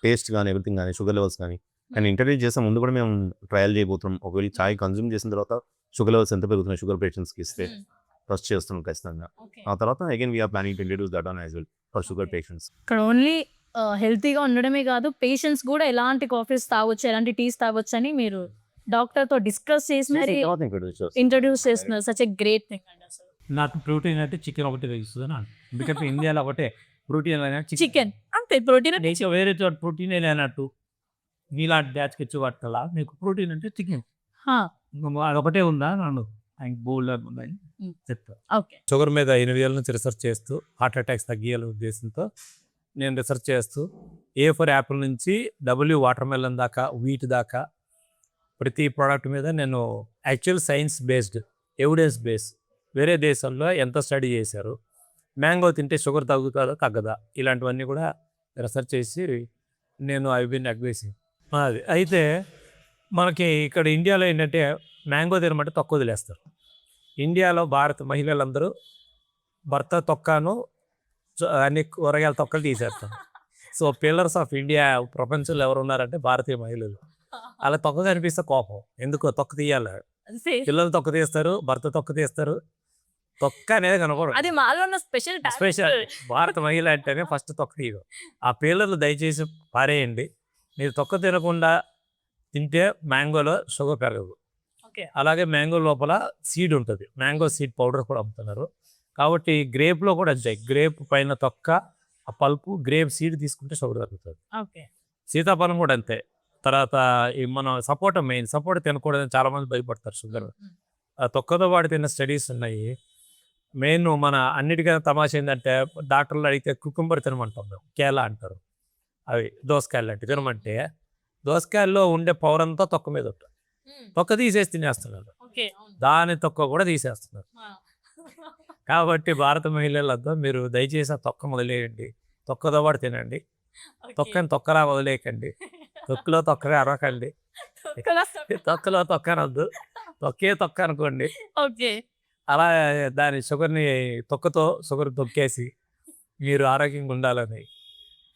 టేస్ట్ కానీ ఎవ్రీథింగ్ కానీ షుగర్ లెవెల్స్ కానీ అండ్ ఇంటర్వ్యూ చేసే ముందు కూడా మేము ట్రయల్ చేయబోతున్నాం. ఒకవేళ చాయ్ కన్జ్యూమ్ చేసిన తర్వాత షుగర్ లెవెల్స్ ఎంత పెరుగుతున్నాయి షుగర్ పేషెంట్స్కి ఇస్తే టెస్ట్ చేస్తున్నాం ఖచ్చితంగా. ఆ తర్వాత again we are planning to introduce that on as well for sugar patients. ఇక్కడ ఓన్లీ హెల్తీగా ఉండడమే కాదు, పేషెంట్స్ కూడా ఎలాంటి కాఫీస్ తాగొచ్చు, ఎలాంటి టీస్ తాగొచ్చు అని మీరు డాక్టర్తో డిస్కస్ చేసి మరి ఇంట్రడ్యూస్ చేస్తున్నారు. సచ్ ఎ గ్రేట్ థింగ్ అండి అసలు. నాకు ప్రోటీన్ అంటే చికెన్ ఒకటి తెలుస్తుంది ఎందుకంటే ఇండియాలో ఒకటే ప్రోటీన్ అనేది చికెన్ అంతే. ప్రోటీన్ దేశం వేరే చోట ప్రోటీన్ లేనట్టు నీలాంటి బ్యాచ్కి వచ్చి పట్టాలా మీకు ప్రోటీన్ అంటే చికెన్ అదొకటే ఉందా నన్ను బోల్డ్ ఉందని చెప్తా. ఓకే. షుగర్ మీద 8 ఏళ్ళ నుంచి రీసెర్చ్ చేస్తూ హార్ట్ అటాక్స్ తగ్గియాల ఉద్దేశంతో నేను రీసెర్చ్ చేస్తూ A4 యాపిల్ నుంచి W వాటర్ మెలన్ దాకా వీట్ దాకా ప్రతి ప్రోడక్ట్ మీద నేను actual science based evidence base వేరే దేశాల్లో ఎంత స్టడీ చేశారు, మ్యాంగో తింటే షుగర్ తగ్గుతుందా తగ్గదా ఇలాంటివన్నీ కూడా రీసెర్చ్ చేసి నేను అవి బిన్ అడ్వైసింగ్ అది. అయితే మనకి ఇక్కడ ఇండియాలో ఏంటంటే మ్యాంగో తినమంటే తక్కువ వదిలేస్తారు. ఇండియాలో భారత మహిళలందరూ భర్త తొక్కను అన్ని కూరగాయల తొక్కలు తీసేస్తారు. సో పిల్లర్స్ ఆఫ్ ఇండియా ప్రపంచంలో ఎవరు ఉన్నారంటే భారతీయ మహిళలు. అలా తొక్క కనిపిస్తే కోపం, ఎందుకో తొక్క తీయాలి. పిల్లలు తొక్క తీస్తారు, భర్త తొక్క తీస్తారు, తొక్క అనేది కనపడదు. అది మాలో ఉన్న స్పెషల్ భారత మహిళ అంటేనే ఫస్ట్ తొక్క తీయదు. ఆ పిల్లలు దయచేసి పారేయండి. మీరు తొక్క తినకుండా తింటే మ్యాంగోలో షుగర్ పెరగదు. అలాగే మ్యాంగో లోపల సీడ్ ఉంటుంది, మ్యాంగో సీడ్ పౌడర్ కూడా అమ్ముతున్నారు. కాబట్టి గ్రేప్లో కూడా అంతే, గ్రేప్ పైన తొక్క ఆ పల్పు గ్రేప్ సీడ్ తీసుకుంటే షుగర్ తగ్గుతుంది. సీతాఫలం కూడా అంతే. తర్వాత మనం సపోటా మెయిన్, సపోటా తినకూడదని చాలా మంది భయపడతారు షుగర్. తొక్కతో పాటు తిన్న స్టడీస్ ఉన్నాయి. మెయిన్ మన అన్నిటికన్నా తమాషా ఏంటంటే డాక్టర్లు అడిగితే కుకుంబర్ తినమంటాం మేము, కేలా అంటారు. అవి దోసకాయలు లాంటివి తినమంటే దోసకాయల్లో ఉండే పవర్ అంతా తొక్క మీద ఉంటుంది. తొక్క తీసేసి తినేస్తున్నారు, దాని తొక్క కూడా తీసేస్తున్నారు. కాబట్టి భారత మహిళలంతా మీరు దయచేసి ఆ తొక్క మొదలేయండి, తొక్కతో పాటు తినండి. తొక్కని తొక్కలా వదిలేయకండి, తొక్కలో తొక్కగా అరవకండి, తొక్కలో తొక్క అనొద్దు, తొక్కే తొక్క అనుకోండి. అలా దాని షుగర్ని తొక్కతో షుగర్ తొక్కేసి మీరు ఆరోగ్యంగా ఉండాలని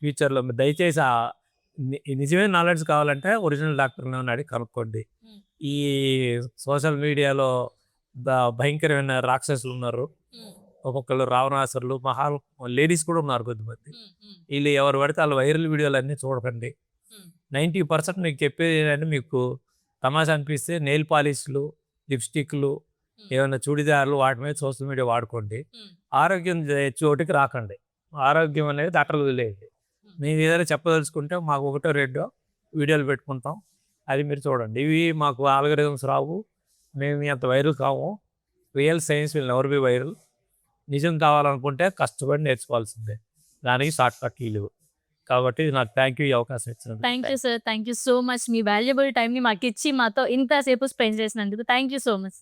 ఫ్యూచర్లో దయచేసి నిజమైన నాలెడ్జ్ కావాలంటే ఒరిజినల్ డాక్టర్ని ఉన్నాడు కనుక్కోండి. ఈ సోషల్ మీడియాలో భయంకరమైన రాక్షసులు ఉన్నారు, ఒక్కొక్కరు రావణాసురులు, లేడీస్ కూడా ఉన్నారు కొద్దిమంది. వీళ్ళు ఎవరు పడితే వాళ్ళ వైరల్ వీడియోలు అన్నీ చూడకండి. 90% మీకు చెప్పేది ఏంటంటే, మీకు తమాషా అనిపిస్తే నెయిల్ పాలిష్లు, లిప్స్టిక్లు, ఏమైనా చూడిదారులు వాటి మీద సోషల్ మీడియా వాడుకోండి. ఆరోగ్యం చోటికి రాకండి. ఆరోగ్యం అనేది డాక్టర్లు వదిలేయండి. మేము ఏదైనా చెప్పదలుచుకుంటే మాకు 1-2 వీడియోలు పెట్టుకుంటాం, అది మీరు చూడండి. ఇవి మాకు ఆల్గరిథమ్స్ రావు, మేము అంత వైరల్ కాము. Real science will never be viral. నిజం కావాలనుకుంటే కష్టపడి నేర్చుకోవాల్సిందే, దానికి షార్ట్ కట్ లేవు. కాబట్టి నాకు థ్యాంక్ యూ ఈ అవకాశం ఇచ్చినందుకు. Thank you sir, thank you so much. Me valuable టైంని మాకు ఇచ్చి మాతో ఇంతసేపు స్పెండ్ చేసినందుకు థ్యాంక్ యూ సో మచ్.